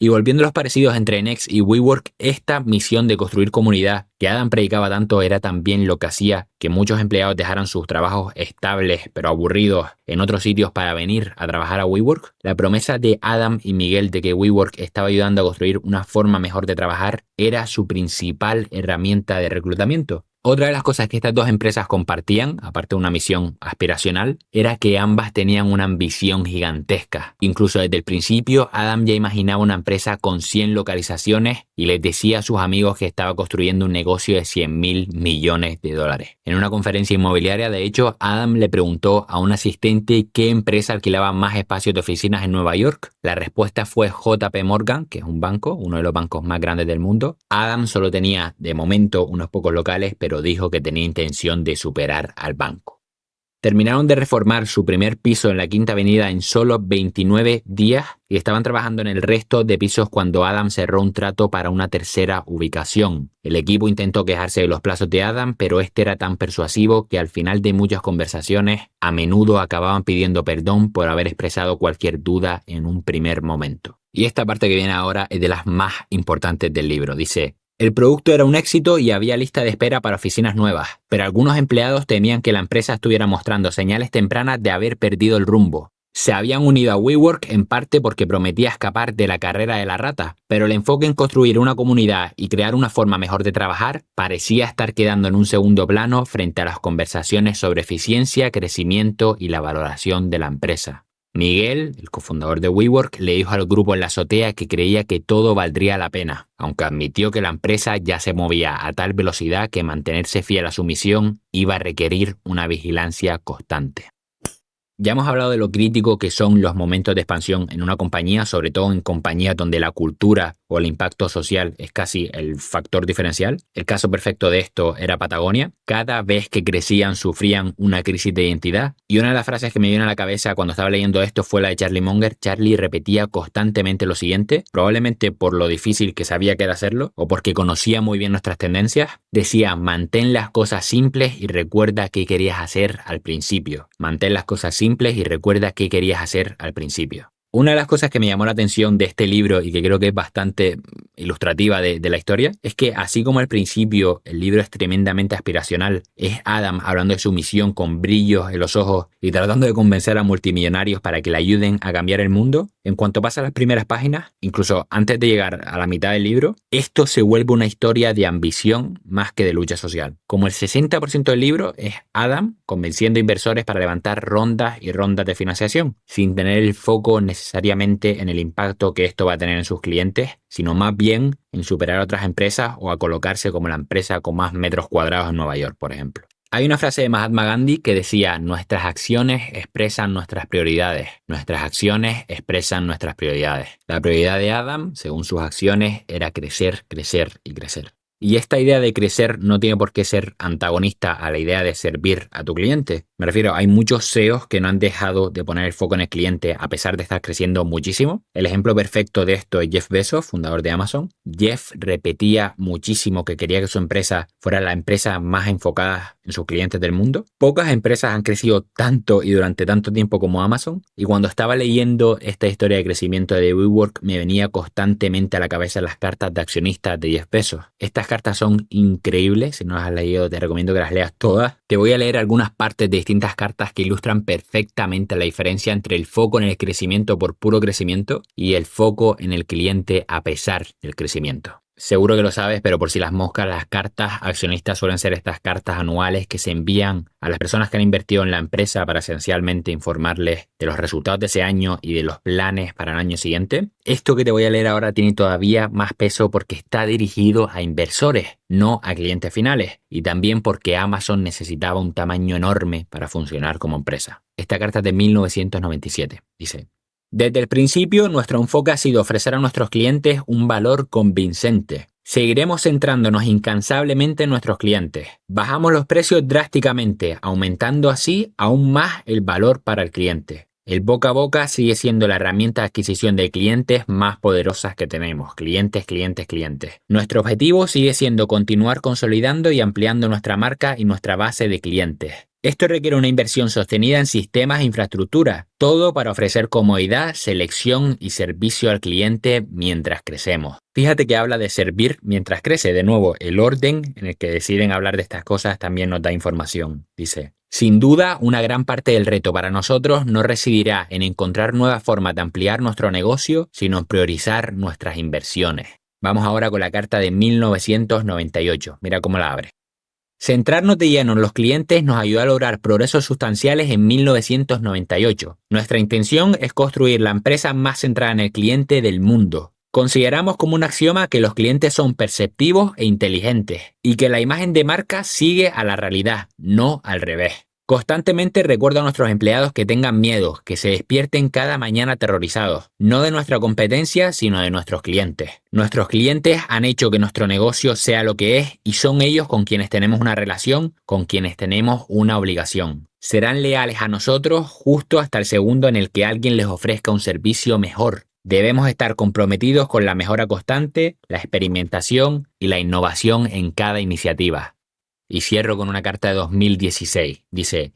Y volviendo a los parecidos entre Next y WeWork, esta misión de construir comunidad que Adam predicaba tanto era también lo que hacía que muchos empleados dejaran sus trabajos estables pero aburridos en otros sitios para venir a trabajar a WeWork. La promesa de Adam y Miguel de que WeWork estaba ayudando a construir una forma mejor de trabajar era su principal herramienta de reclutamiento. Otra de las cosas que estas dos empresas compartían, aparte de una misión aspiracional, era que ambas tenían una ambición gigantesca. Incluso desde el principio, Adam ya imaginaba una empresa con 100 localizaciones y les decía a sus amigos que estaba construyendo un negocio de 100.000 millones de dólares. En una conferencia inmobiliaria, de hecho, Adam le preguntó a un asistente qué empresa alquilaba más espacios de oficinas en Nueva York. La respuesta fue JP Morgan, que es un banco, uno de los bancos más grandes del mundo. Adam solo tenía, de momento, unos pocos locales, pero dijo que tenía intención de superar al banco. Terminaron de reformar su primer piso en la Quinta Avenida en solo 29 días y estaban trabajando en el resto de pisos cuando Adam cerró un trato para una tercera ubicación. El equipo intentó quejarse de los plazos de Adam, pero este era tan persuasivo que al final de muchas conversaciones a menudo acababan pidiendo perdón por haber expresado cualquier duda en un primer momento. Y esta parte que viene ahora es de las más importantes del libro. Dice: el producto era un éxito y había lista de espera para oficinas nuevas, pero algunos empleados temían que la empresa estuviera mostrando señales tempranas de haber perdido el rumbo. Se habían unido a WeWork en parte porque prometía escapar de la carrera de la rata, pero el enfoque en construir una comunidad y crear una forma mejor de trabajar parecía estar quedando en un segundo plano frente a las conversaciones sobre eficiencia, crecimiento y la valoración de la empresa. Miguel, el cofundador de WeWork, le dijo al grupo en la azotea que creía que todo valdría la pena, aunque admitió que la empresa ya se movía a tal velocidad que mantenerse fiel a su misión iba a requerir una vigilancia constante. Ya hemos hablado de lo crítico que son los momentos de expansión en una compañía, sobre todo en compañías donde la cultura o el impacto social es casi el factor diferencial. El caso perfecto de esto era Patagonia. Cada vez que crecían sufrían una crisis de identidad. Y una de las frases que me vino a la cabeza cuando estaba leyendo esto fue la de Charlie Munger. Charlie repetía constantemente lo siguiente, probablemente por lo difícil que sabía que era hacerlo o porque conocía muy bien nuestras tendencias. Decía: mantén las cosas simples y recuerda qué querías hacer al principio. Mantén las cosas simples y recuerda qué querías hacer al principio. Una de las cosas que me llamó la atención de este libro y que creo que es bastante ilustrativa de la historia es que así como al principio el libro es tremendamente aspiracional, es Adam hablando de su misión con brillos en los ojos y tratando de convencer a multimillonarios para que le ayuden a cambiar el mundo, En cuanto pasa las primeras páginas, incluso antes de llegar a la mitad del libro, esto se vuelve una historia de ambición más que de lucha social. Como el 60% del libro es Adam convenciendo a inversores para levantar rondas y rondas de financiación, sin tener el foco necesariamente en el impacto que esto va a tener en sus clientes, sino más bien en superar a otras empresas o a colocarse como la empresa con más metros cuadrados en Nueva York, por ejemplo. Hay una frase de Mahatma Gandhi que decía: nuestras acciones expresan nuestras prioridades. Nuestras acciones expresan nuestras prioridades. La prioridad de Adam, según sus acciones, era crecer, crecer y crecer. Y esta idea de crecer no tiene por qué ser antagonista a la idea de servir a tu cliente. Me refiero, hay muchos CEOs que no han dejado de poner el foco en el cliente a pesar de estar creciendo muchísimo. El ejemplo perfecto de esto es Jeff Bezos, fundador de Amazon. Jeff repetía muchísimo que quería que su empresa fuera la empresa más enfocada en sus clientes del mundo. Pocas empresas han crecido tanto y durante tanto tiempo como Amazon. Y cuando estaba leyendo esta historia de crecimiento de WeWork, me venía constantemente a la cabeza las cartas de accionistas de Jeff Bezos. Estas cartas son increíbles. Si no las has leído, te recomiendo que las leas todas. Te voy a leer algunas partes de distintas cartas que ilustran perfectamente la diferencia entre el foco en el crecimiento por puro crecimiento y el foco en el cliente a pesar del crecimiento. Seguro que lo sabes, pero por si las moscas, las cartas accionistas suelen ser estas cartas anuales que se envían a las personas que han invertido en la empresa para esencialmente informarles de los resultados de ese año y de los planes para el año siguiente. Esto que te voy a leer ahora tiene todavía más peso porque está dirigido a inversores, no a clientes finales, y también porque Amazon necesitaba un tamaño enorme para funcionar como empresa. Esta carta es de 1997. Dice: desde el principio, nuestro enfoque ha sido ofrecer a nuestros clientes un valor convincente. Seguiremos centrándonos incansablemente en nuestros clientes. Bajamos los precios drásticamente, aumentando así aún más el valor para el cliente. El boca a boca sigue siendo la herramienta de adquisición de clientes más poderosas que tenemos. Clientes, clientes, clientes. Nuestro objetivo sigue siendo continuar consolidando y ampliando nuestra marca y nuestra base de clientes. Esto requiere una inversión sostenida en sistemas e infraestructura, todo para ofrecer comodidad, selección y servicio al cliente mientras crecemos. Fíjate que habla de servir mientras crece. De nuevo, el orden en el que deciden hablar de estas cosas también nos da información. Dice: sin duda, una gran parte del reto para nosotros no residirá en encontrar nuevas formas de ampliar nuestro negocio, sino en priorizar nuestras inversiones. Vamos ahora con la carta de 1998. Mira cómo la abre. Centrarnos de lleno en los clientes nos ayudó a lograr progresos sustanciales en 1998. Nuestra intención es construir la empresa más centrada en el cliente del mundo. Consideramos como un axioma que los clientes son perceptivos e inteligentes y que la imagen de marca sigue a la realidad, no al revés. Constantemente recuerdo a nuestros empleados que tengan miedo, que se despierten cada mañana aterrorizados, no de nuestra competencia, sino de nuestros clientes. Nuestros clientes han hecho que nuestro negocio sea lo que es y son ellos con quienes tenemos una relación, con quienes tenemos una obligación. Serán leales a nosotros justo hasta el segundo en el que alguien les ofrezca un servicio mejor. Debemos estar comprometidos con la mejora constante, la experimentación y la innovación en cada iniciativa. Y cierro con una carta de 2016. Dice: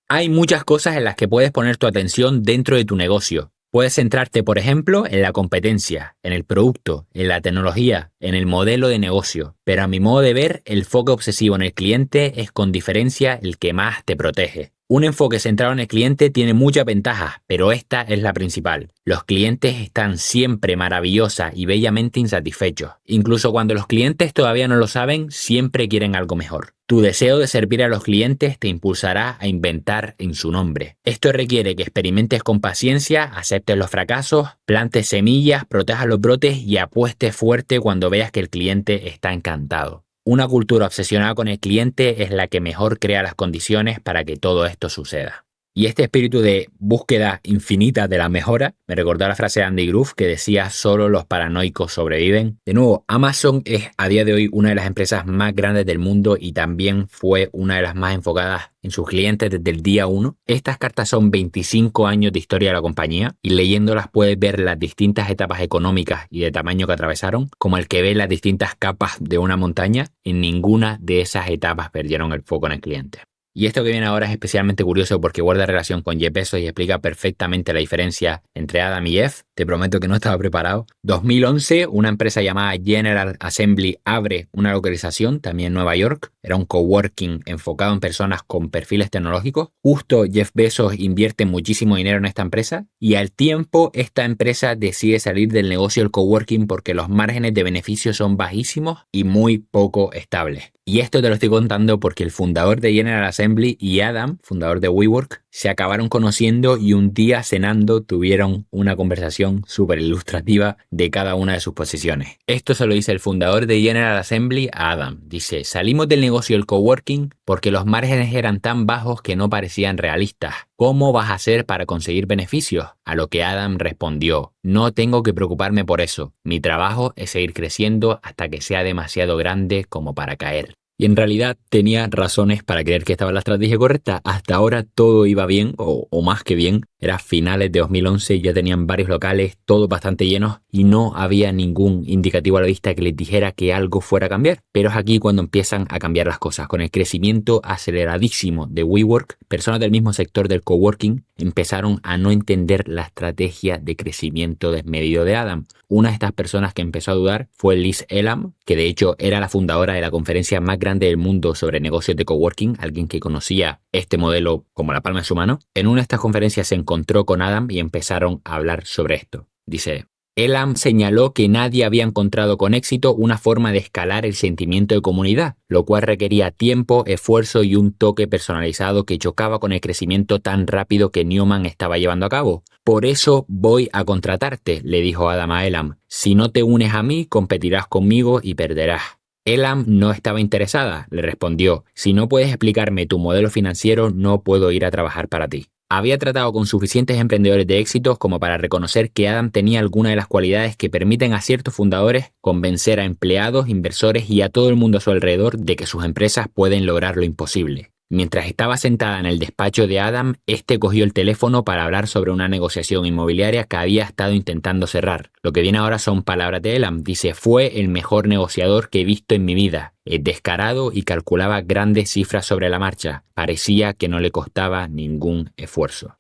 hay muchas cosas en las que puedes poner tu atención dentro de tu negocio. Puedes centrarte, por ejemplo, en la competencia, en el producto, en la tecnología, en el modelo de negocio. Pero a mi modo de ver, el foco obsesivo en el cliente es con diferencia el que más te protege. Un enfoque centrado en el cliente tiene muchas ventajas, pero esta es la principal. Los clientes están siempre maravillosa y bellamente insatisfechos. Incluso cuando los clientes todavía no lo saben, siempre quieren algo mejor. Tu deseo de servir a los clientes te impulsará a inventar en su nombre. Esto requiere que experimentes con paciencia, aceptes los fracasos, plantes semillas, protejas los brotes y apuestes fuerte cuando veas que el cliente está encantado. Una cultura obsesionada con el cliente es la que mejor crea las condiciones para que todo esto suceda. Y este espíritu de búsqueda infinita de la mejora me recordó la frase de Andy Grove que decía: solo los paranoicos sobreviven. De nuevo, Amazon es a día de hoy una de las empresas más grandes del mundo y también fue una de las más enfocadas en sus clientes desde el día 1. Estas cartas son 25 años de historia de la compañía y leyéndolas puedes ver las distintas etapas económicas y de tamaño que atravesaron, como el que ve las distintas capas de una montaña. En ninguna de esas etapas perdieron el foco en el cliente. Y esto que viene ahora es especialmente curioso porque guarda relación con Jeff Bezos y explica perfectamente la diferencia entre Adam y Jeff. Te prometo que no estaba preparado. 2011, una empresa llamada General Assembly abre una localización también en Nueva York. Era un coworking enfocado en personas con perfiles tecnológicos. Justo Jeff Bezos invierte muchísimo dinero en esta empresa y al tiempo esta empresa decide salir del negocio del coworking porque los márgenes de beneficio son bajísimos y muy poco estables. Y esto te lo estoy contando porque el fundador de General Assembly y Adam, fundador de WeWork, se acabaron conociendo y un día cenando tuvieron una conversación súper ilustrativa de cada una de sus posiciones. Esto se lo dice el fundador de General Assembly a Adam. Dice, salimos del negocio del coworking porque los márgenes eran tan bajos que no parecían realistas. ¿Cómo vas a hacer para conseguir beneficios? A lo que Adam respondió, no tengo que preocuparme por eso. Mi trabajo es seguir creciendo hasta que sea demasiado grande como para caer. Y en realidad tenía razones para creer que estaba la estrategia correcta. Hasta ahora todo iba bien, o más que bien. Era finales de 2011, ya tenían varios locales, todos bastante llenos, y no había ningún indicativo a la vista que les dijera que algo fuera a cambiar. Pero es aquí cuando empiezan a cambiar las cosas. Con el crecimiento aceleradísimo de WeWork, personas del mismo sector del coworking empezaron a no entender la estrategia de crecimiento desmedido de Adam. Una de estas personas que empezó a dudar fue Liz Elam, que de hecho era la fundadora de la conferencia más grande del mundo sobre negocios de coworking, alguien que conocía este modelo como la palma de su mano. En una de estas conferencias se encontró con Adam y empezaron a hablar sobre esto. Dice, Elam señaló que nadie había encontrado con éxito una forma de escalar el sentimiento de comunidad, lo cual requería tiempo, esfuerzo y un toque personalizado que chocaba con el crecimiento tan rápido que Newman estaba llevando a cabo. Por eso voy a contratarte, le dijo Adam a Elam. Si no te unes a mí, competirás conmigo y perderás. Elam no estaba interesada, le respondió. Si no puedes explicarme tu modelo financiero, no puedo ir a trabajar para ti. Había tratado con suficientes emprendedores de éxitos como para reconocer que Adam tenía algunas de las cualidades que permiten a ciertos fundadores convencer a empleados, inversores y a todo el mundo a su alrededor de que sus empresas pueden lograr lo imposible. Mientras estaba sentada en el despacho de Adam, este cogió el teléfono para hablar sobre una negociación inmobiliaria que había estado intentando cerrar. Lo que viene ahora son palabras de Elam. Dice, fue el mejor negociador que he visto en mi vida. Es descarado y calculaba grandes cifras sobre la marcha. Parecía que no le costaba ningún esfuerzo.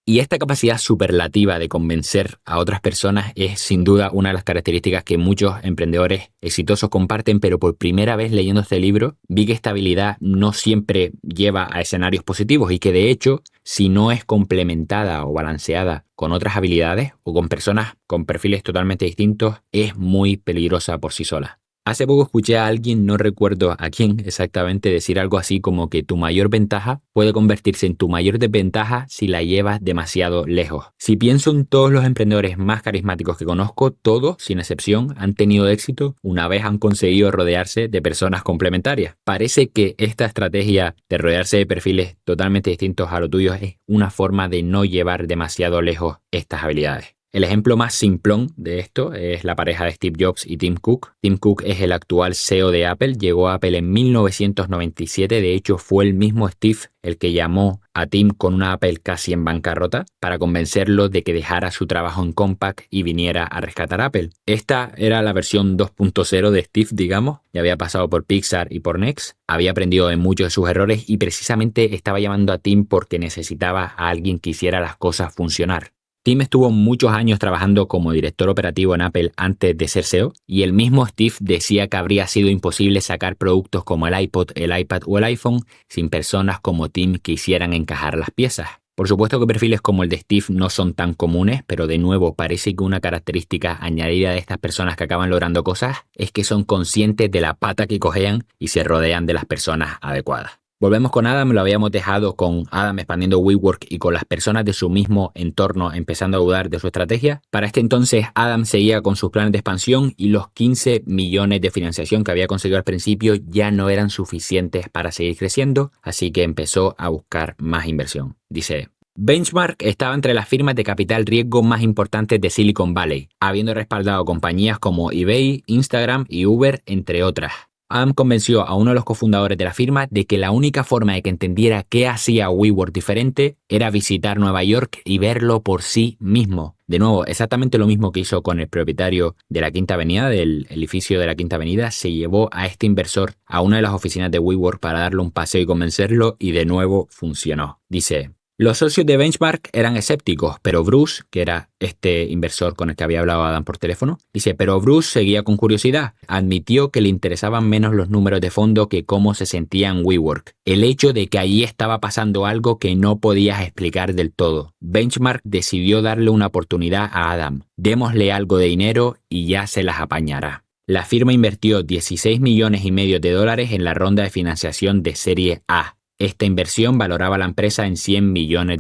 Y esta capacidad superlativa de convencer a otras personas es sin duda una de las características que muchos emprendedores exitosos comparten, pero por primera vez leyendo este libro vi que esta habilidad no siempre lleva a escenarios positivos y que de hecho, si no es complementada o balanceada con otras habilidades o con personas con perfiles totalmente distintos, es muy peligrosa por sí sola. Hace poco escuché a alguien, no recuerdo a quién exactamente, decir algo así como que tu mayor ventaja puede convertirse en tu mayor desventaja si la llevas demasiado lejos. Si pienso en todos los emprendedores más carismáticos que conozco, todos, sin excepción, han tenido éxito una vez han conseguido rodearse de personas complementarias. Parece que esta estrategia de rodearse de perfiles totalmente distintos a lo tuyo es una forma de no llevar demasiado lejos estas habilidades. El ejemplo más simplón de esto es la pareja de Steve Jobs y Tim Cook. Tim Cook es el actual CEO de Apple, llegó a Apple en 1997, de hecho fue el mismo Steve el que llamó a Tim con una Apple casi en bancarrota para convencerlo de que dejara su trabajo en Compaq y viniera a rescatar Apple. Esta era la versión 2.0 de Steve, digamos, ya había pasado por Pixar y por Next, había aprendido de muchos de sus errores y precisamente estaba llamando a Tim porque necesitaba a alguien que hiciera las cosas funcionar. Tim estuvo muchos años trabajando como director operativo en Apple antes de ser CEO y el mismo Steve decía que habría sido imposible sacar productos como el iPod, el iPad o el iPhone sin personas como Tim que hicieran encajar las piezas. Por supuesto que perfiles como el de Steve no son tan comunes, pero de nuevo parece que una característica añadida de estas personas que acaban logrando cosas es que son conscientes de la pata que cojean y se rodean de las personas adecuadas. Volvemos con Adam, lo habíamos dejado con Adam expandiendo WeWork y con las personas de su mismo entorno empezando a dudar de su estrategia. Para este entonces Adam seguía con sus planes de expansión y los 15 millones de financiación que había conseguido al principio ya no eran suficientes para seguir creciendo, así que empezó a buscar más inversión. Dice, Benchmark estaba entre las firmas de capital riesgo más importantes de Silicon Valley, habiendo respaldado compañías como eBay, Instagram y Uber, entre otras. Adam convenció a uno de los cofundadores de la firma de que la única forma de que entendiera qué hacía WeWork diferente era visitar Nueva York y verlo por sí mismo. De nuevo, exactamente lo mismo que hizo con el propietario de la Quinta Avenida, del edificio de la Quinta Avenida, se llevó a este inversor a una de las oficinas de WeWork para darle un paseo y convencerlo, y de nuevo funcionó. Dice: los socios de Benchmark eran escépticos, pero Bruce, que era este inversor con el que había hablado Adam por teléfono, dice, pero Bruce seguía con curiosidad. Admitió que le interesaban menos los números de fondo que cómo se sentía en WeWork. El hecho de que allí estaba pasando algo que no podías explicar del todo. Benchmark decidió darle una oportunidad a Adam. Démosle algo de dinero y ya se las apañará. La firma invirtió $16,5 millones en la ronda de financiación de Serie A. Esta inversión valoraba la empresa en $100 millones.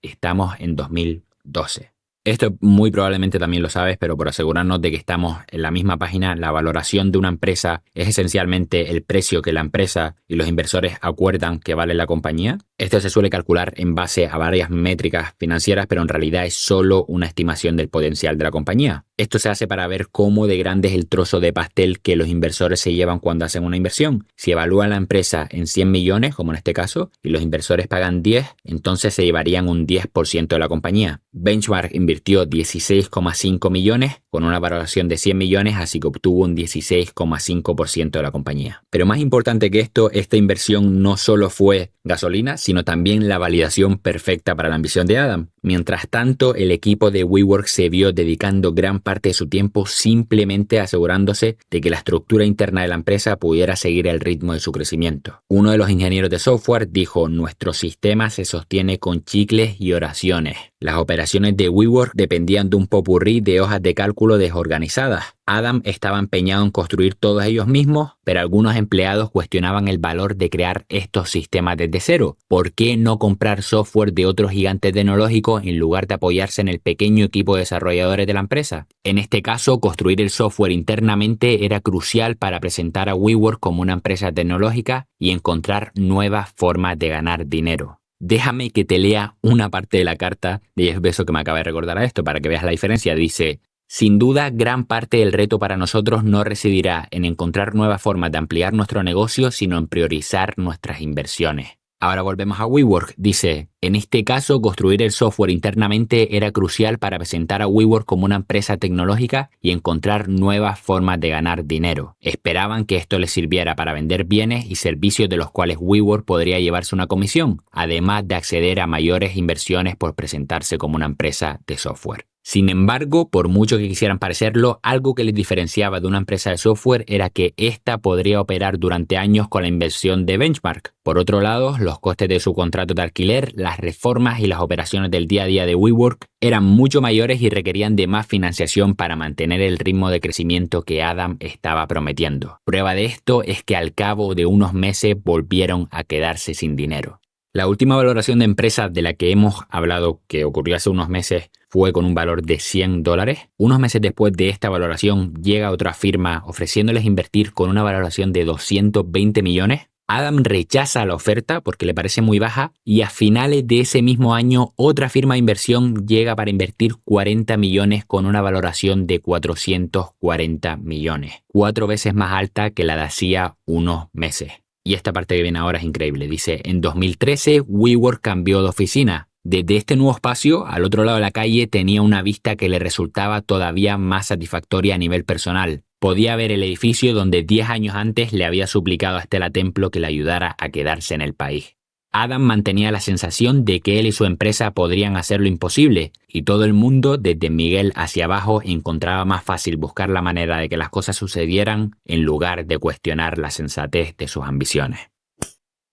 Estamos en 2012. Esto muy probablemente también lo sabes, pero por asegurarnos de que estamos en la misma página, la valoración de una empresa es esencialmente el precio que la empresa y los inversores acuerdan que vale la compañía. Esto se suele calcular en base a varias métricas financieras, pero en realidad es solo una estimación del potencial de la compañía. Esto se hace para ver cómo de grande es el trozo de pastel que los inversores se llevan cuando hacen una inversión. Si evalúan la empresa en 100 millones, como en este caso, y los inversores pagan 10, entonces se llevarían un 10% de la compañía. Benchmark invirtió 16,5 millones con una valoración de 100 millones, así que obtuvo un 16,5% de la compañía. Pero más importante que esto, esta inversión no solo fue gasolina, sino también la validación perfecta para la ambición de Adam. Mientras tanto, el equipo de WeWork se vio dedicando gran parte de su tiempo simplemente asegurándose de que la estructura interna de la empresa pudiera seguir el ritmo de su crecimiento. Uno de los ingenieros de software dijo: nuestro sistema se sostiene con chicles y oraciones. Las operaciones de WeWork dependían de un popurrí de hojas de cálculo desorganizadas. Adam estaba empeñado en construir todos ellos mismos, pero algunos empleados cuestionaban el valor de crear estos sistemas desde cero. ¿Por qué no comprar software de otros gigantes tecnológicos en lugar de apoyarse en el pequeño equipo de desarrolladores de la empresa? En este caso, construir el software internamente era crucial para presentar a WeWork como una empresa tecnológica y encontrar nuevas formas de ganar dinero. Déjame que te lea una parte de la carta de Jeff Bezos que me acaba de recordar a esto para que veas la diferencia. Dice: sin duda, gran parte del reto para nosotros no residirá en encontrar nuevas formas de ampliar nuestro negocio, sino en priorizar nuestras inversiones. Ahora volvemos a WeWork. Dice: en este caso, construir el software internamente era crucial para presentar a WeWork como una empresa tecnológica y encontrar nuevas formas de ganar dinero. Esperaban que esto les sirviera para vender bienes y servicios de los cuales WeWork podría llevarse una comisión, además de acceder a mayores inversiones por presentarse como una empresa de software. Sin embargo, por mucho que quisieran parecerlo, algo que les diferenciaba de una empresa de software era que ésta podría operar durante años con la inversión de Benchmark. Por otro lado, los costes de su contrato de alquiler, las reformas y las operaciones del día a día de WeWork eran mucho mayores y requerían de más financiación para mantener el ritmo de crecimiento que Adam estaba prometiendo. Prueba de esto es que al cabo de unos meses volvieron a quedarse sin dinero. La última valoración de empresa de la que hemos hablado, que ocurrió hace unos meses, fue con un valor de $100. Unos meses después de esta valoración, llega otra firma ofreciéndoles invertir con una valoración de 220 millones. Adam rechaza la oferta porque le parece muy baja y a finales de ese mismo año otra firma de inversión llega para invertir 40 millones con una valoración de 440 millones, 4 veces más alta que la de hacía unos meses. Y esta parte que viene ahora es increíble. Dice: en 2013 WeWork cambió de oficina. Desde este nuevo espacio, al otro lado de la calle, tenía una vista que le resultaba todavía más satisfactoria a nivel personal. Podía ver el edificio donde 10 años antes le había suplicado a Stella Templo que le ayudara a quedarse en el país. Adam mantenía la sensación de que él y su empresa podrían hacer lo imposible, y todo el mundo, desde Miguel hacia abajo, encontraba más fácil buscar la manera de que las cosas sucedieran en lugar de cuestionar la sensatez de sus ambiciones.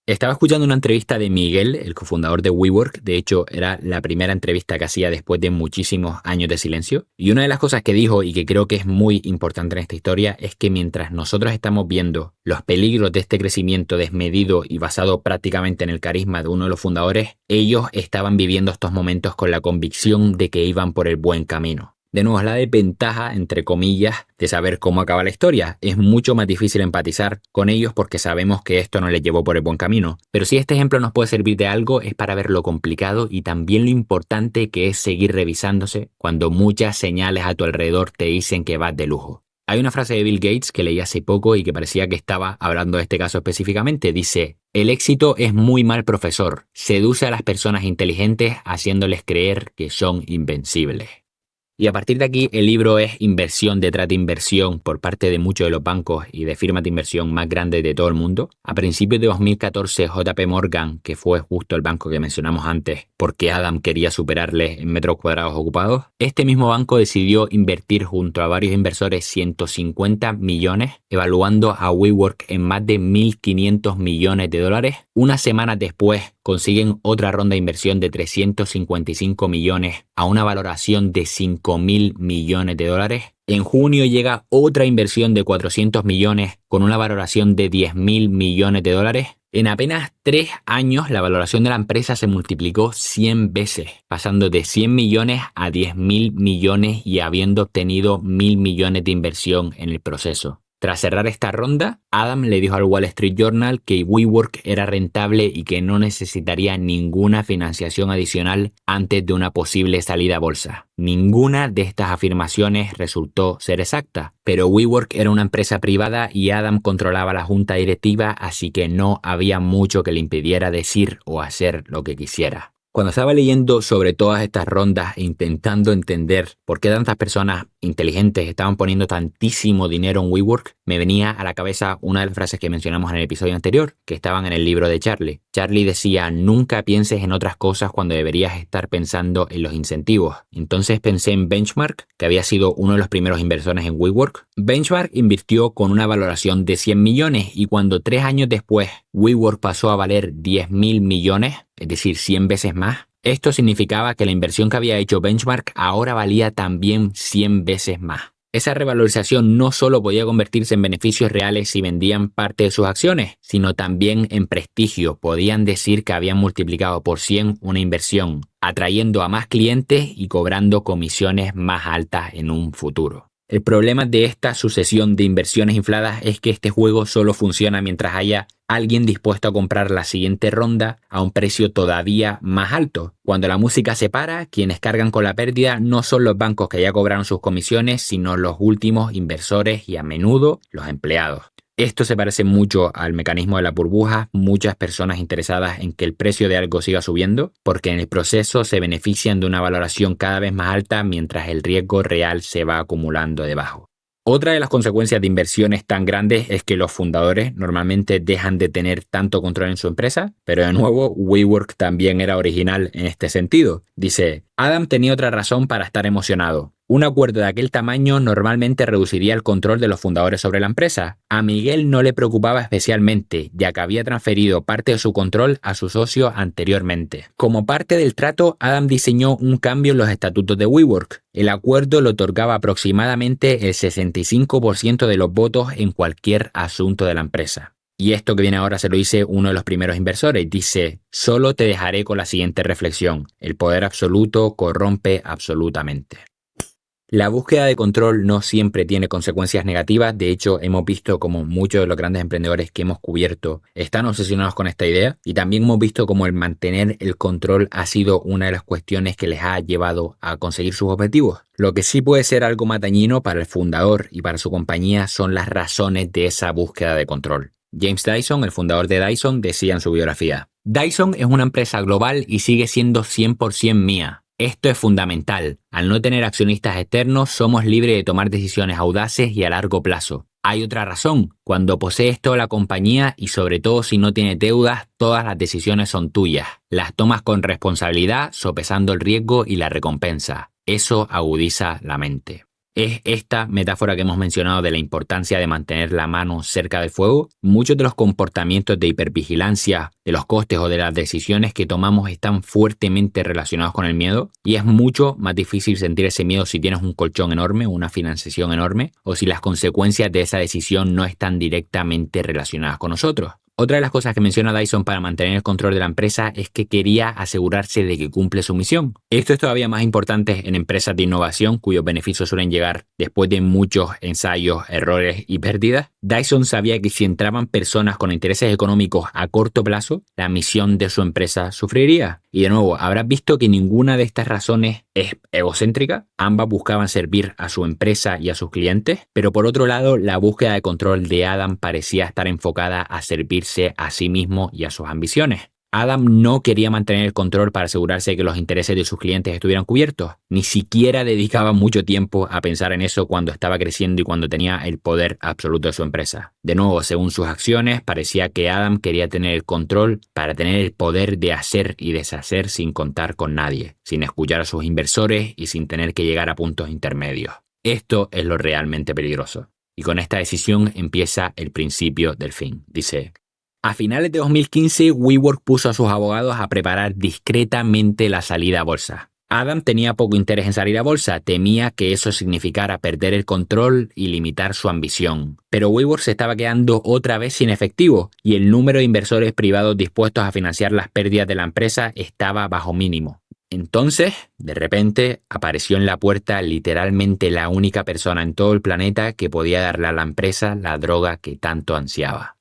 Estaba escuchando una entrevista de Miguel, el cofundador de WeWork. De hecho, era la primera entrevista que hacía después de muchísimos años de silencio. Y una de las cosas que dijo, y que creo que es muy importante en esta historia, es que mientras nosotros estamos viendo los peligros de este crecimiento desmedido y basado prácticamente en el carisma de uno de los fundadores, ellos estaban viviendo estos momentos con la convicción de que iban por el buen camino. De nuevo, es la desventaja, entre comillas, de saber cómo acaba la historia. Es mucho más difícil empatizar con ellos porque sabemos que esto no les llevó por el buen camino. Pero si este ejemplo nos puede servir de algo, es para ver lo complicado y también lo importante que es seguir revisándose cuando muchas señales a tu alrededor te dicen que vas de lujo. Hay una frase de Bill Gates que leí hace poco y que parecía que estaba hablando de este caso específicamente. Dice: el éxito es muy mal profesor. Seduce a las personas inteligentes haciéndoles creer que son invencibles. Y a partir de aquí el libro es inversión detrás de inversión por parte de muchos de los bancos y de firmas de inversión más grandes de todo el mundo. A principios de 2014 JP Morgan, que fue justo el banco que mencionamos antes porque Adam quería superarle en metros cuadrados ocupados, este mismo banco decidió invertir junto a varios inversores 150 millones, evaluando a WeWork en más de 1.500 millones de dólares. Unas semanas después consiguen otra ronda de inversión de 355 millones a una valoración de 5.000 millones de dólares. En junio llega otra inversión de 400 millones con una valoración de 10.000 millones de dólares. En apenas 3 años la valoración de la empresa se multiplicó 100 veces, pasando de 100 millones a 10.000 millones y habiendo obtenido 1.000 millones de inversión en el proceso. Tras cerrar esta ronda, Adam le dijo al Wall Street Journal que WeWork era rentable y que no necesitaría ninguna financiación adicional antes de una posible salida a bolsa. Ninguna de estas afirmaciones resultó ser exacta, pero WeWork era una empresa privada y Adam controlaba la junta directiva, así que no había mucho que le impidiera decir o hacer lo que quisiera. Cuando estaba leyendo sobre todas estas rondas e intentando entender por qué tantas personas inteligentes estaban poniendo tantísimo dinero en WeWork, me venía a la cabeza una de las frases que mencionamos en el episodio anterior, que estaban en el libro de Charlie. Charlie decía: nunca pienses en otras cosas cuando deberías estar pensando en los incentivos. Entonces pensé en Benchmark, que había sido uno de los primeros inversores en WeWork. Benchmark invirtió con una valoración de 100 millones y cuando 3 años después WeWork pasó a valer 10.000 millones, es decir, 100 veces más, esto significaba que la inversión que había hecho Benchmark ahora valía también 100 veces más. Esa revalorización no solo podía convertirse en beneficios reales si vendían parte de sus acciones, sino también en prestigio. Podían decir que habían multiplicado por 100 una inversión, atrayendo a más clientes y cobrando comisiones más altas en un futuro. El problema de esta sucesión de inversiones infladas es que este juego solo funciona mientras haya alguien dispuesto a comprar la siguiente ronda a un precio todavía más alto. Cuando la música se para, quienes cargan con la pérdida no son los bancos que ya cobraron sus comisiones, sino los últimos inversores y a menudo los empleados. Esto se parece mucho al mecanismo de la burbuja, muchas personas interesadas en que el precio de algo siga subiendo, porque en el proceso se benefician de una valoración cada vez más alta mientras el riesgo real se va acumulando debajo. Otra de las consecuencias de inversiones tan grandes es que los fundadores normalmente dejan de tener tanto control en su empresa, pero de nuevo WeWork también era original en este sentido. Dice: Adam tenía otra razón para estar emocionado. Un acuerdo de aquel tamaño normalmente reduciría el control de los fundadores sobre la empresa. A Miguel no le preocupaba especialmente, ya que había transferido parte de su control a su socio anteriormente. Como parte del trato, Adam diseñó un cambio en los estatutos de WeWork. El acuerdo le otorgaba aproximadamente el 65% de los votos en cualquier asunto de la empresa. Y esto que viene ahora se lo dice uno de los primeros inversores. Dice: solo te dejaré con la siguiente reflexión. El poder absoluto corrompe absolutamente. La búsqueda de control no siempre tiene consecuencias negativas. De hecho, hemos visto como muchos de los grandes emprendedores que hemos cubierto están obsesionados con esta idea, y también hemos visto como el mantener el control ha sido una de las cuestiones que les ha llevado a conseguir sus objetivos. Lo que sí puede ser algo más dañino para el fundador y para su compañía son las razones de esa búsqueda de control. James Dyson, el fundador de Dyson, decía en su biografía: Dyson es una empresa global y sigue siendo 100% mía. Esto es fundamental. Al no tener accionistas externos, somos libres de tomar decisiones audaces y a largo plazo. Hay otra razón. Cuando posees toda la compañía y sobre todo si no tienes deudas, todas las decisiones son tuyas. Las tomas con responsabilidad, sopesando el riesgo y la recompensa. Eso agudiza la mente. ¿Es esta metáfora que hemos mencionado de la importancia de mantener la mano cerca del fuego? Muchos de los comportamientos de hipervigilancia, de los costes o de las decisiones que tomamos están fuertemente relacionados con el miedo, y es mucho más difícil sentir ese miedo si tienes un colchón enorme, una financiación enorme, o si las consecuencias de esa decisión no están directamente relacionadas con nosotros. Otra de las cosas que menciona Dyson para mantener el control de la empresa es que quería asegurarse de que cumple su misión. Esto es todavía más importante en empresas de innovación cuyos beneficios suelen llegar después de muchos ensayos, errores y pérdidas. Dyson sabía que si entraban personas con intereses económicos a corto plazo, la misión de su empresa sufriría. Y de nuevo, habrás visto que ninguna de estas razones es egocéntrica. Ambas buscaban servir a su empresa y a sus clientes, pero por otro lado, la búsqueda de control de Adam parecía estar enfocada a servirse a sí mismo y a sus ambiciones. Adam no quería mantener el control para asegurarse de que los intereses de sus clientes estuvieran cubiertos. Ni siquiera dedicaba mucho tiempo a pensar en eso cuando estaba creciendo y cuando tenía el poder absoluto de su empresa. De nuevo, según sus acciones, parecía que Adam quería tener el control para tener el poder de hacer y deshacer sin contar con nadie, sin escuchar a sus inversores y sin tener que llegar a puntos intermedios. Esto es lo realmente peligroso. Y con esta decisión empieza el principio del fin. Dice: a finales de 2015, WeWork puso a sus abogados a preparar discretamente la salida a bolsa. Adam tenía poco interés en salir a bolsa, temía que eso significara perder el control y limitar su ambición. Pero WeWork se estaba quedando otra vez sin efectivo y el número de inversores privados dispuestos a financiar las pérdidas de la empresa estaba bajo mínimo. Entonces, de repente, apareció en la puerta literalmente la única persona en todo el planeta que podía darle a la empresa la droga que tanto ansiaba.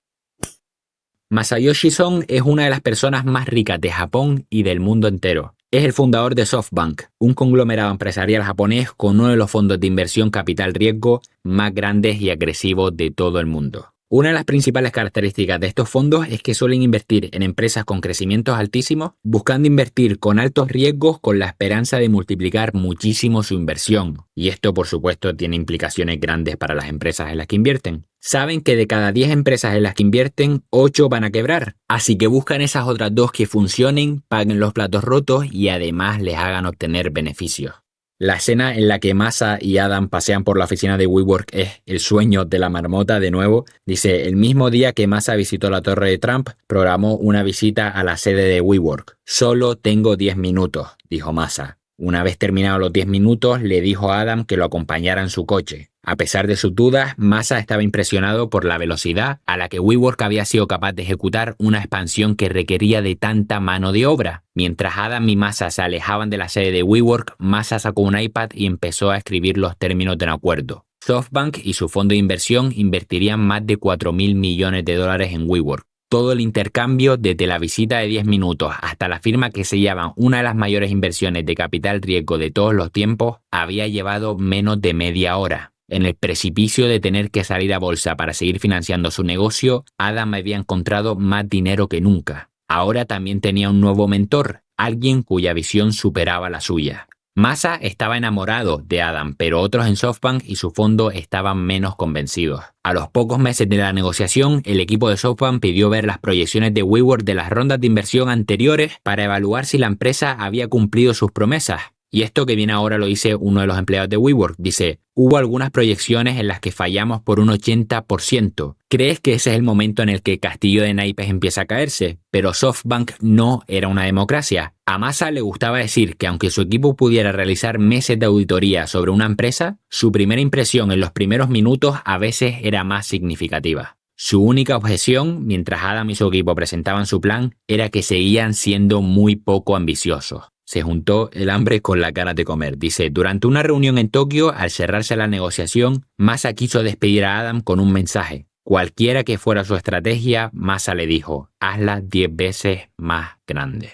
Masayoshi Son es una de las personas más ricas de Japón y del mundo entero. Es el fundador de SoftBank, un conglomerado empresarial japonés con uno de los fondos de inversión capital riesgo más grandes y agresivos de todo el mundo. Una de las principales características de estos fondos es que suelen invertir en empresas con crecimientos altísimos, buscando invertir con altos riesgos con la esperanza de multiplicar muchísimo su inversión. Y esto, por supuesto, tiene implicaciones grandes para las empresas en las que invierten. Saben que de cada 10 empresas en las que invierten, 8 van a quebrar. Así que buscan esas otras 2 que funcionen, paguen los platos rotos y además les hagan obtener beneficios. La escena en la que Masa y Adam pasean por la oficina de WeWork es el sueño de la marmota de nuevo. Dice: el mismo día que Masa visitó la torre de Trump, programó una visita a la sede de WeWork. Solo tengo 10 minutos, dijo Masa. Una vez terminados los 10 minutos, le dijo a Adam que lo acompañara en su coche. A pesar de sus dudas, Masa estaba impresionado por la velocidad a la que WeWork había sido capaz de ejecutar una expansión que requería de tanta mano de obra. Mientras Adam y Masa se alejaban de la sede de WeWork, Masa sacó un iPad y empezó a escribir los términos de un acuerdo. SoftBank y su fondo de inversión invertirían más de $4.000 millones en WeWork. Todo el intercambio, desde la visita de 10 minutos hasta la firma que sellaban una de las mayores inversiones de capital riesgo de todos los tiempos, había llevado menos de media hora. En el precipicio de tener que salir a bolsa para seguir financiando su negocio, Adam había encontrado más dinero que nunca. Ahora también tenía un nuevo mentor, alguien cuya visión superaba la suya. Masa estaba enamorado de Adam, pero otros en SoftBank y su fondo estaban menos convencidos. A los pocos meses de la negociación, el equipo de SoftBank pidió ver las proyecciones de WeWork de las rondas de inversión anteriores para evaluar si la empresa había cumplido sus promesas. Y esto que viene ahora lo dice uno de los empleados de WeWork. Dice: hubo algunas proyecciones en las que fallamos por un 80%. ¿Crees que ese es el momento en el que el castillo de naipes empieza a caerse? Pero SoftBank no era una democracia. A Masa le gustaba decir que aunque su equipo pudiera realizar meses de auditoría sobre una empresa, su primera impresión en los primeros minutos a veces era más significativa. Su única objeción, mientras Adam y su equipo presentaban su plan, era que seguían siendo muy poco ambiciosos. Se juntó el hambre con la ganas de comer. Dice: durante una reunión en Tokio, al cerrarse la negociación, Masa quiso despedir a Adam con un mensaje. Cualquiera que fuera su estrategia, Masa le dijo: hazla 10 veces más grande.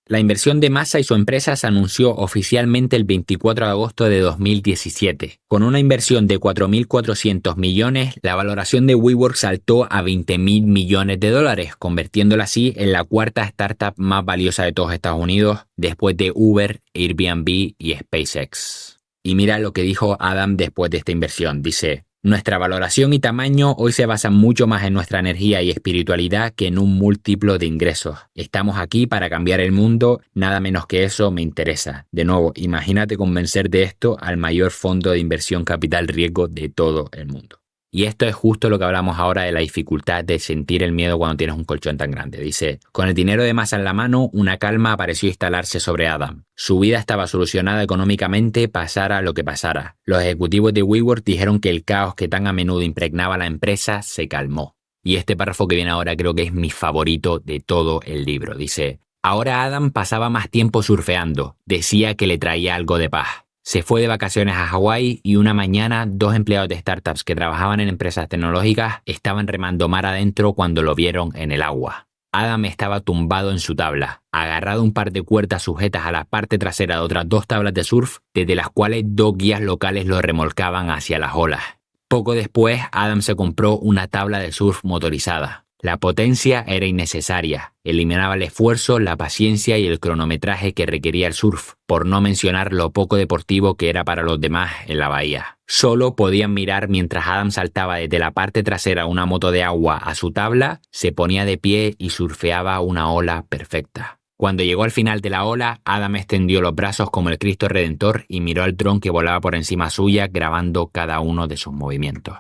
La inversión de Masa y su empresa se anunció oficialmente el 24 de agosto de 2017. Con una inversión de 4.400 millones, la valoración de WeWork saltó a $20.000 millones, convirtiéndola así en la cuarta startup más valiosa de todos Estados Unidos, después de Uber, Airbnb y SpaceX. Y mira lo que dijo Adam después de esta inversión. Dice: nuestra valoración y tamaño hoy se basan mucho más en nuestra energía y espiritualidad que en un múltiplo de ingresos. Estamos aquí para cambiar el mundo, nada menos que eso me interesa. De nuevo, imagínate convencer de esto al mayor fondo de inversión capital riesgo de todo el mundo. Y esto es justo lo que hablamos ahora de la dificultad de sentir el miedo cuando tienes un colchón tan grande. Dice: con el dinero de Masa en la mano, una calma pareció instalarse sobre Adam. Su vida estaba solucionada económicamente, pasara lo que pasara. Los ejecutivos de WeWork dijeron que el caos que tan a menudo impregnaba la empresa se calmó. Y este párrafo que viene ahora creo que es mi favorito de todo el libro. Dice: ahora Adam pasaba más tiempo surfeando. Decía que le traía algo de paz. Se fue de vacaciones a Hawái y una mañana 2 empleados de startups que trabajaban en empresas tecnológicas estaban remando mar adentro cuando lo vieron en el agua. Adam estaba tumbado en su tabla, agarrado a un par de cuerdas sujetas a la parte trasera de otras 2 tablas de surf, desde las cuales 2 guías locales lo remolcaban hacia las olas. Poco después, Adam se compró una tabla de surf motorizada. La potencia era innecesaria, eliminaba el esfuerzo, la paciencia y el cronometraje que requería el surf, por no mencionar lo poco deportivo que era para los demás en la bahía. Solo podían mirar mientras Adam saltaba desde la parte trasera de una moto de agua a su tabla, se ponía de pie y surfeaba una ola perfecta. Cuando llegó al final de la ola, Adam extendió los brazos como el Cristo Redentor y miró al dron que volaba por encima suya, grabando cada uno de sus movimientos.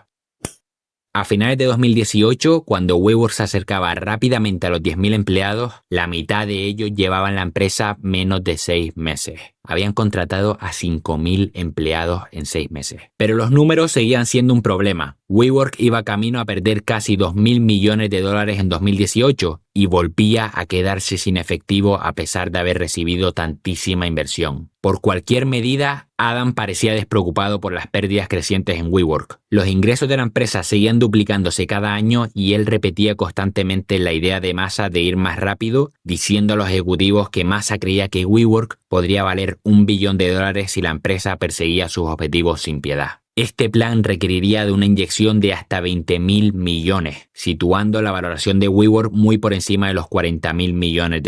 A finales de 2018, cuando WeWork se acercaba rápidamente a los 10.000 empleados, la mitad de ellos llevaban la empresa menos de 6 meses. Habían contratado a 5.000 empleados en 6 meses. Pero los números seguían siendo un problema. WeWork iba camino a perder casi $2.000 millones en 2018 y volvía a quedarse sin efectivo a pesar de haber recibido tantísima inversión. Por cualquier medida, Adam parecía despreocupado por las pérdidas crecientes en WeWork. Los ingresos de la empresa seguían duplicándose cada año y él repetía constantemente la idea de Masa de ir más rápido, diciendo a los ejecutivos que Masa creía que WeWork podría valer $1 billón si la empresa perseguía sus objetivos sin piedad. Este plan requeriría de una inyección de hasta $20.000 millones, situando la valoración de WeWork muy por encima de los $40.000 millones.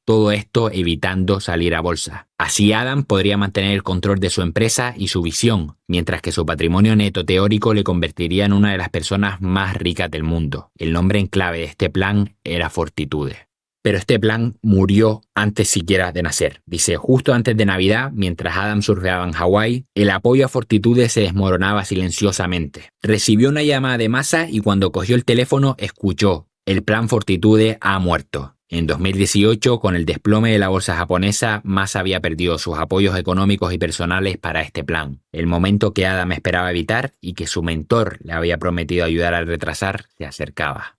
Todo esto evitando salir a bolsa. Así Adam podría mantener el control de su empresa y su visión, mientras que su patrimonio neto teórico le convertiría en una de las personas más ricas del mundo. El nombre en clave de este plan era Fortitude. Pero este plan murió antes siquiera de nacer. Dice, justo antes de Navidad, mientras Adam surfeaba en Hawái, el apoyo a Fortitude se desmoronaba silenciosamente. Recibió una llamada de Masa y cuando cogió el teléfono escuchó: el plan Fortitude ha muerto. En 2018, con el desplome de la bolsa japonesa, Masa había perdido sus apoyos económicos y personales para este plan. El momento que Adam esperaba evitar y que su mentor le había prometido ayudar a retrasar se acercaba.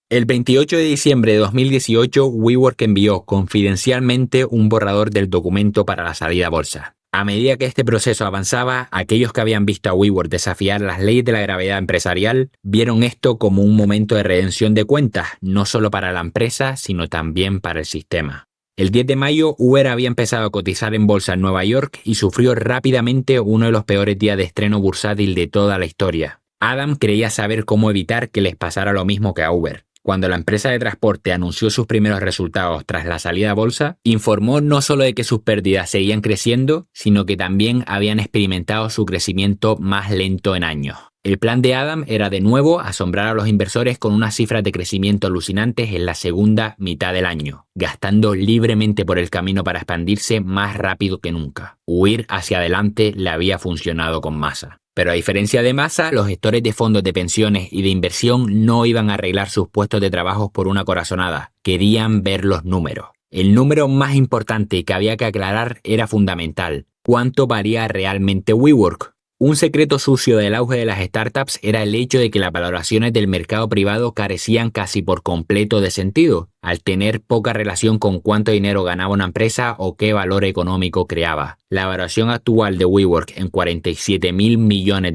El 28 de diciembre de 2018, WeWork envió confidencialmente un borrador del documento para la salida a bolsa. A medida que este proceso avanzaba, aquellos que habían visto a WeWork desafiar las leyes de la gravedad empresarial vieron esto como un momento de redención de cuentas, no solo para la empresa, sino también para el sistema. El 10 de mayo, Uber había empezado a cotizar en bolsa en Nueva York y sufrió rápidamente uno de los peores días de estreno bursátil de toda la historia. Adam creía saber cómo evitar que les pasara lo mismo que a Uber. Cuando la empresa de transporte anunció sus primeros resultados tras la salida a bolsa, informó no solo de que sus pérdidas seguían creciendo, sino que también habían experimentado su crecimiento más lento en años. El plan de Adam era de nuevo asombrar a los inversores con unas cifras de crecimiento alucinantes en la segunda mitad del año, gastando libremente por el camino para expandirse más rápido que nunca. Huir hacia adelante le había funcionado con Masa. Pero a diferencia de Masa, los gestores de fondos de pensiones y de inversión no iban a arreglar sus puestos de trabajo por una corazonada. Querían ver los números. El número más importante que había que aclarar era fundamental. ¿Cuánto valía realmente WeWork? Un secreto sucio del auge de las startups era el hecho de que las valoraciones del mercado privado carecían casi por completo de sentido, al tener poca relación con cuánto dinero ganaba una empresa o qué valor económico creaba. La valoración actual de WeWork en $47.000 millones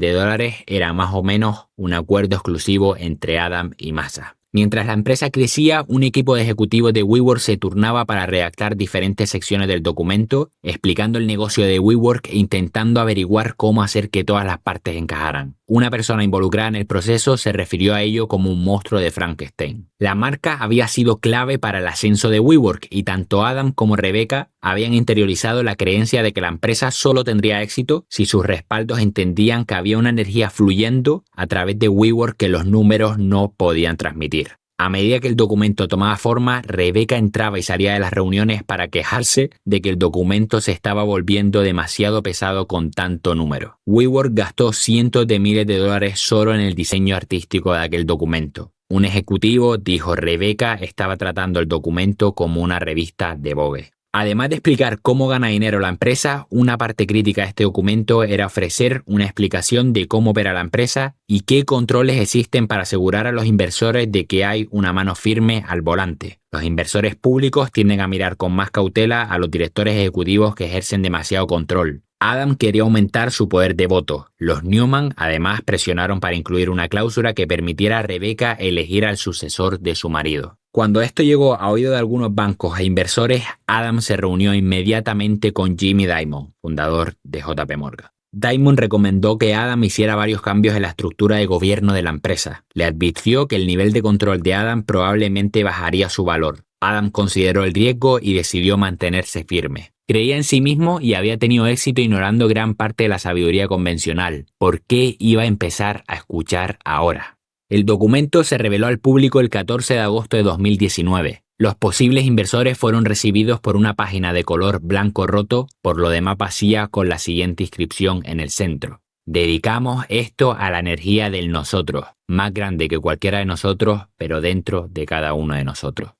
era más o menos un acuerdo exclusivo entre Adam y Masa. Mientras la empresa crecía, un equipo de ejecutivos de WeWork se turnaba para redactar diferentes secciones del documento, explicando el negocio de WeWork e intentando averiguar cómo hacer que todas las partes encajaran. Una persona involucrada en el proceso se refirió a ello como un monstruo de Frankenstein. La marca había sido clave para el ascenso de WeWork y tanto Adam como Rebecca habían interiorizado la creencia de que la empresa solo tendría éxito si sus respaldos entendían que había una energía fluyendo a través de WeWork que los números no podían transmitir. A medida que el documento tomaba forma, Rebecca entraba y salía de las reuniones para quejarse de que el documento se estaba volviendo demasiado pesado con tanto número. WeWork gastó cientos de miles de dólares solo en el diseño artístico de aquel documento. Un ejecutivo dijo: Rebecca estaba tratando el documento como una revista de Vogue. Además de explicar cómo gana dinero la empresa, una parte crítica de este documento era ofrecer una explicación de cómo opera la empresa y qué controles existen para asegurar a los inversores de que hay una mano firme al volante. Los inversores públicos tienden a mirar con más cautela a los directores ejecutivos que ejercen demasiado control. Adam quería aumentar su poder de voto. Los Newman además presionaron para incluir una cláusula que permitiera a Rebecca elegir al sucesor de su marido. Cuando esto llegó a oído de algunos bancos e inversores, Adam se reunió inmediatamente con Jimmy Dimon, fundador de JP Morgan. Dimon recomendó que Adam hiciera varios cambios en la estructura de gobierno de la empresa. Le advirtió que el nivel de control de Adam probablemente bajaría su valor. Adam consideró el riesgo y decidió mantenerse firme. Creía en sí mismo y había tenido éxito ignorando gran parte de la sabiduría convencional. ¿Por qué iba a empezar a escuchar ahora? El documento se reveló al público el 14 de agosto de 2019. Los posibles inversores fueron recibidos por una página de color blanco roto, por lo demás vacía, con la siguiente inscripción en el centro. Dedicamos esto a la energía del nosotros, más grande que cualquiera de nosotros, pero dentro de cada uno de nosotros.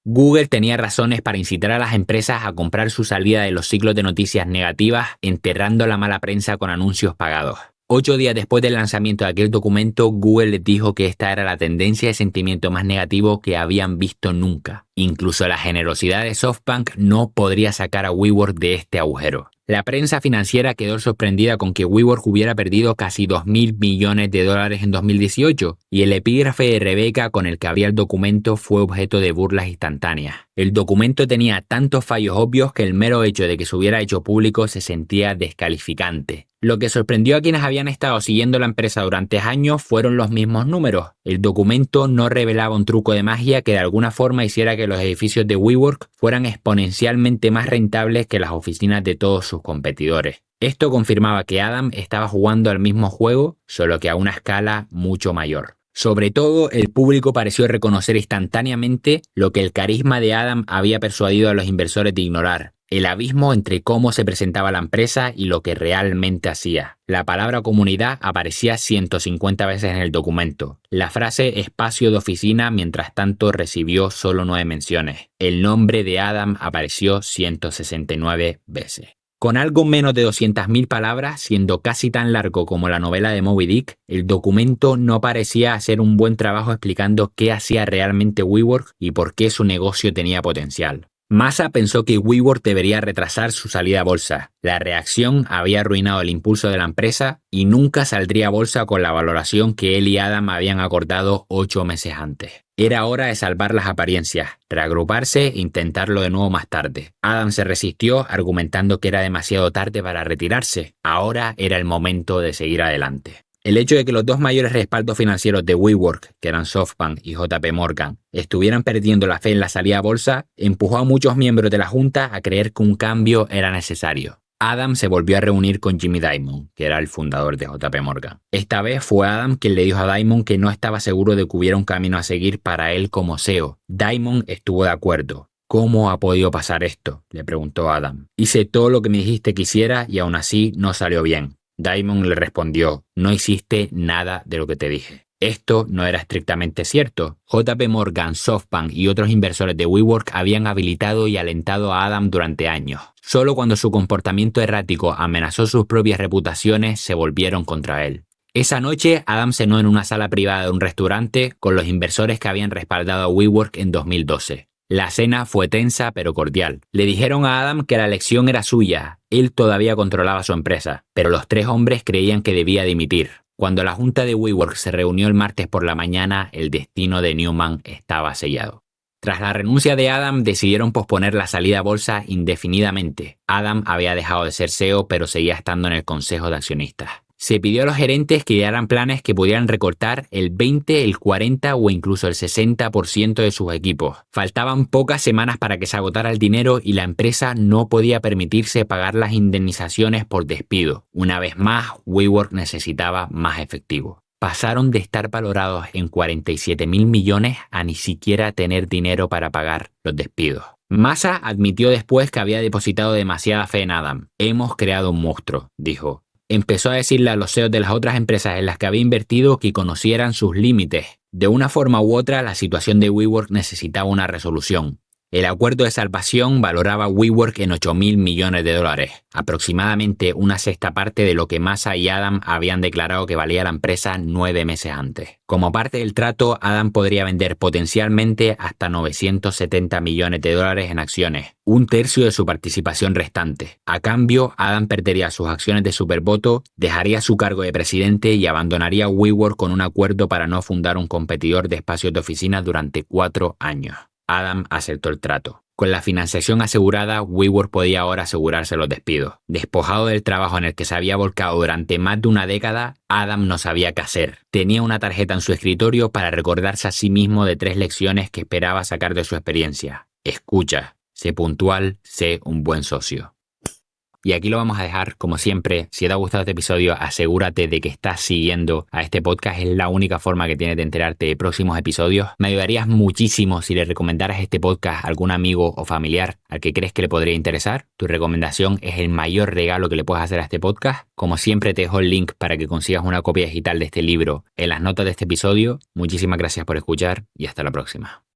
Google tenía razones para incitar a las empresas a comprar su salida de los ciclos de noticias negativas, enterrando la mala prensa con anuncios pagados. 8 días después del lanzamiento de aquel documento, Google les dijo que esta era la tendencia de sentimiento más negativo que habían visto nunca. Incluso la generosidad de SoftBank no podría sacar a WeWork de este agujero. La prensa financiera quedó sorprendida con que WeWork hubiera perdido casi $2.000 millones en 2018, y el epígrafe de Rebecca con el que abría el documento fue objeto de burlas instantáneas. El documento tenía tantos fallos obvios que el mero hecho de que se hubiera hecho público se sentía descalificante. Lo que sorprendió a quienes habían estado siguiendo la empresa durante años fueron los mismos números. El documento no revelaba un truco de magia que de alguna forma hiciera que los edificios de WeWork fueran exponencialmente más rentables que las oficinas de todos sus competidores. Esto confirmaba que Adam estaba jugando al mismo juego, solo que a una escala mucho mayor. Sobre todo, el público pareció reconocer instantáneamente lo que el carisma de Adam había persuadido a los inversores de ignorar: el abismo entre cómo se presentaba la empresa y lo que realmente hacía. La palabra comunidad aparecía 150 veces en el documento. La frase espacio de oficina, mientras tanto, recibió solo 9 menciones. El nombre de Adam apareció 169 veces. Con algo menos de 200.000 palabras, siendo casi tan largo como la novela de Moby Dick, el documento no parecía hacer un buen trabajo explicando qué hacía realmente WeWork y por qué su negocio tenía potencial. Massa pensó que WeWork debería retrasar su salida a bolsa. La reacción había arruinado el impulso de la empresa y nunca saldría a bolsa con la valoración que él y Adam habían acordado 8 meses antes. Era hora de salvar las apariencias, reagruparse e intentarlo de nuevo más tarde. Adam se resistió, argumentando que era demasiado tarde para retirarse. Ahora era el momento de seguir adelante. El hecho de que los dos mayores respaldos financieros de WeWork, que eran SoftBank y JP Morgan, estuvieran perdiendo la fe en la salida a bolsa, empujó a muchos miembros de la junta a creer que un cambio era necesario. Adam se volvió a reunir con Jimmy Dimon, que era el fundador de JP Morgan. Esta vez fue Adam quien le dijo a Dimon que no estaba seguro de que hubiera un camino a seguir para él como CEO. Dimon estuvo de acuerdo. ¿Cómo ha podido pasar esto?, le preguntó Adam. Hice todo lo que me dijiste que hiciera y aún así no salió bien. Dimon le respondió: no hiciste nada de lo que te dije. Esto no era estrictamente cierto. JP Morgan, SoftBank y otros inversores de WeWork habían habilitado y alentado a Adam durante años. Solo cuando su comportamiento errático amenazó sus propias reputaciones se volvieron contra él. Esa noche, Adam cenó en una sala privada de un restaurante con los inversores que habían respaldado a WeWork en 2012. La cena fue tensa pero cordial. Le dijeron a Adam que la elección era suya. Él todavía controlaba su empresa, pero los 3 hombres creían que debía dimitir. Cuando la junta de WeWork se reunió el martes por la mañana, el destino de Newman estaba sellado. Tras la renuncia de Adam, decidieron posponer la salida a bolsa indefinidamente. Adam había dejado de ser CEO, pero seguía estando en el consejo de accionistas. Se pidió a los gerentes que idearan planes que pudieran recortar el 20, el 40 o incluso el 60% de sus equipos. Faltaban pocas semanas para que se agotara el dinero y la empresa no podía permitirse pagar las indemnizaciones por despido. Una vez más, WeWork necesitaba más efectivo. Pasaron de estar valorados en 47.000 millones a ni siquiera tener dinero para pagar los despidos. Massa admitió después que había depositado demasiada fe en Adam. Hemos creado un monstruo, dijo. Empezó a decirle a los CEOs de las otras empresas en las que había invertido que conocieran sus límites. De una forma u otra, la situación de WeWork necesitaba una resolución. El acuerdo de salvación valoraba WeWork en $8.000 millones, aproximadamente una sexta parte de lo que Masa y Adam habían declarado que valía la empresa 9 meses antes. Como parte del trato, Adam podría vender potencialmente hasta $970 millones en acciones, un tercio de su participación restante. A cambio, Adam perdería sus acciones de Supervoto, dejaría su cargo de presidente y abandonaría WeWork con un acuerdo para no fundar un competidor de espacios de oficinas durante 4 años. Adam aceptó el trato. Con la financiación asegurada, WeWork podía ahora asegurarse los despidos. Despojado del trabajo en el que se había volcado durante más de una década, Adam no sabía qué hacer. Tenía una tarjeta en su escritorio para recordarse a sí mismo de 3 lecciones que esperaba sacar de su experiencia. Escucha, sé puntual, sé un buen socio. Y aquí lo vamos a dejar, como siempre. Si te ha gustado este episodio, asegúrate de que estás siguiendo a este podcast. Es la única forma que tienes de enterarte de próximos episodios. Me ayudarías muchísimo si le recomendaras este podcast a algún amigo o familiar al que crees que le podría interesar. Tu recomendación es el mayor regalo que le puedes hacer a este podcast. Como siempre, te dejo el link para que consigas una copia digital de este libro en las notas de este episodio. Muchísimas gracias por escuchar y hasta la próxima.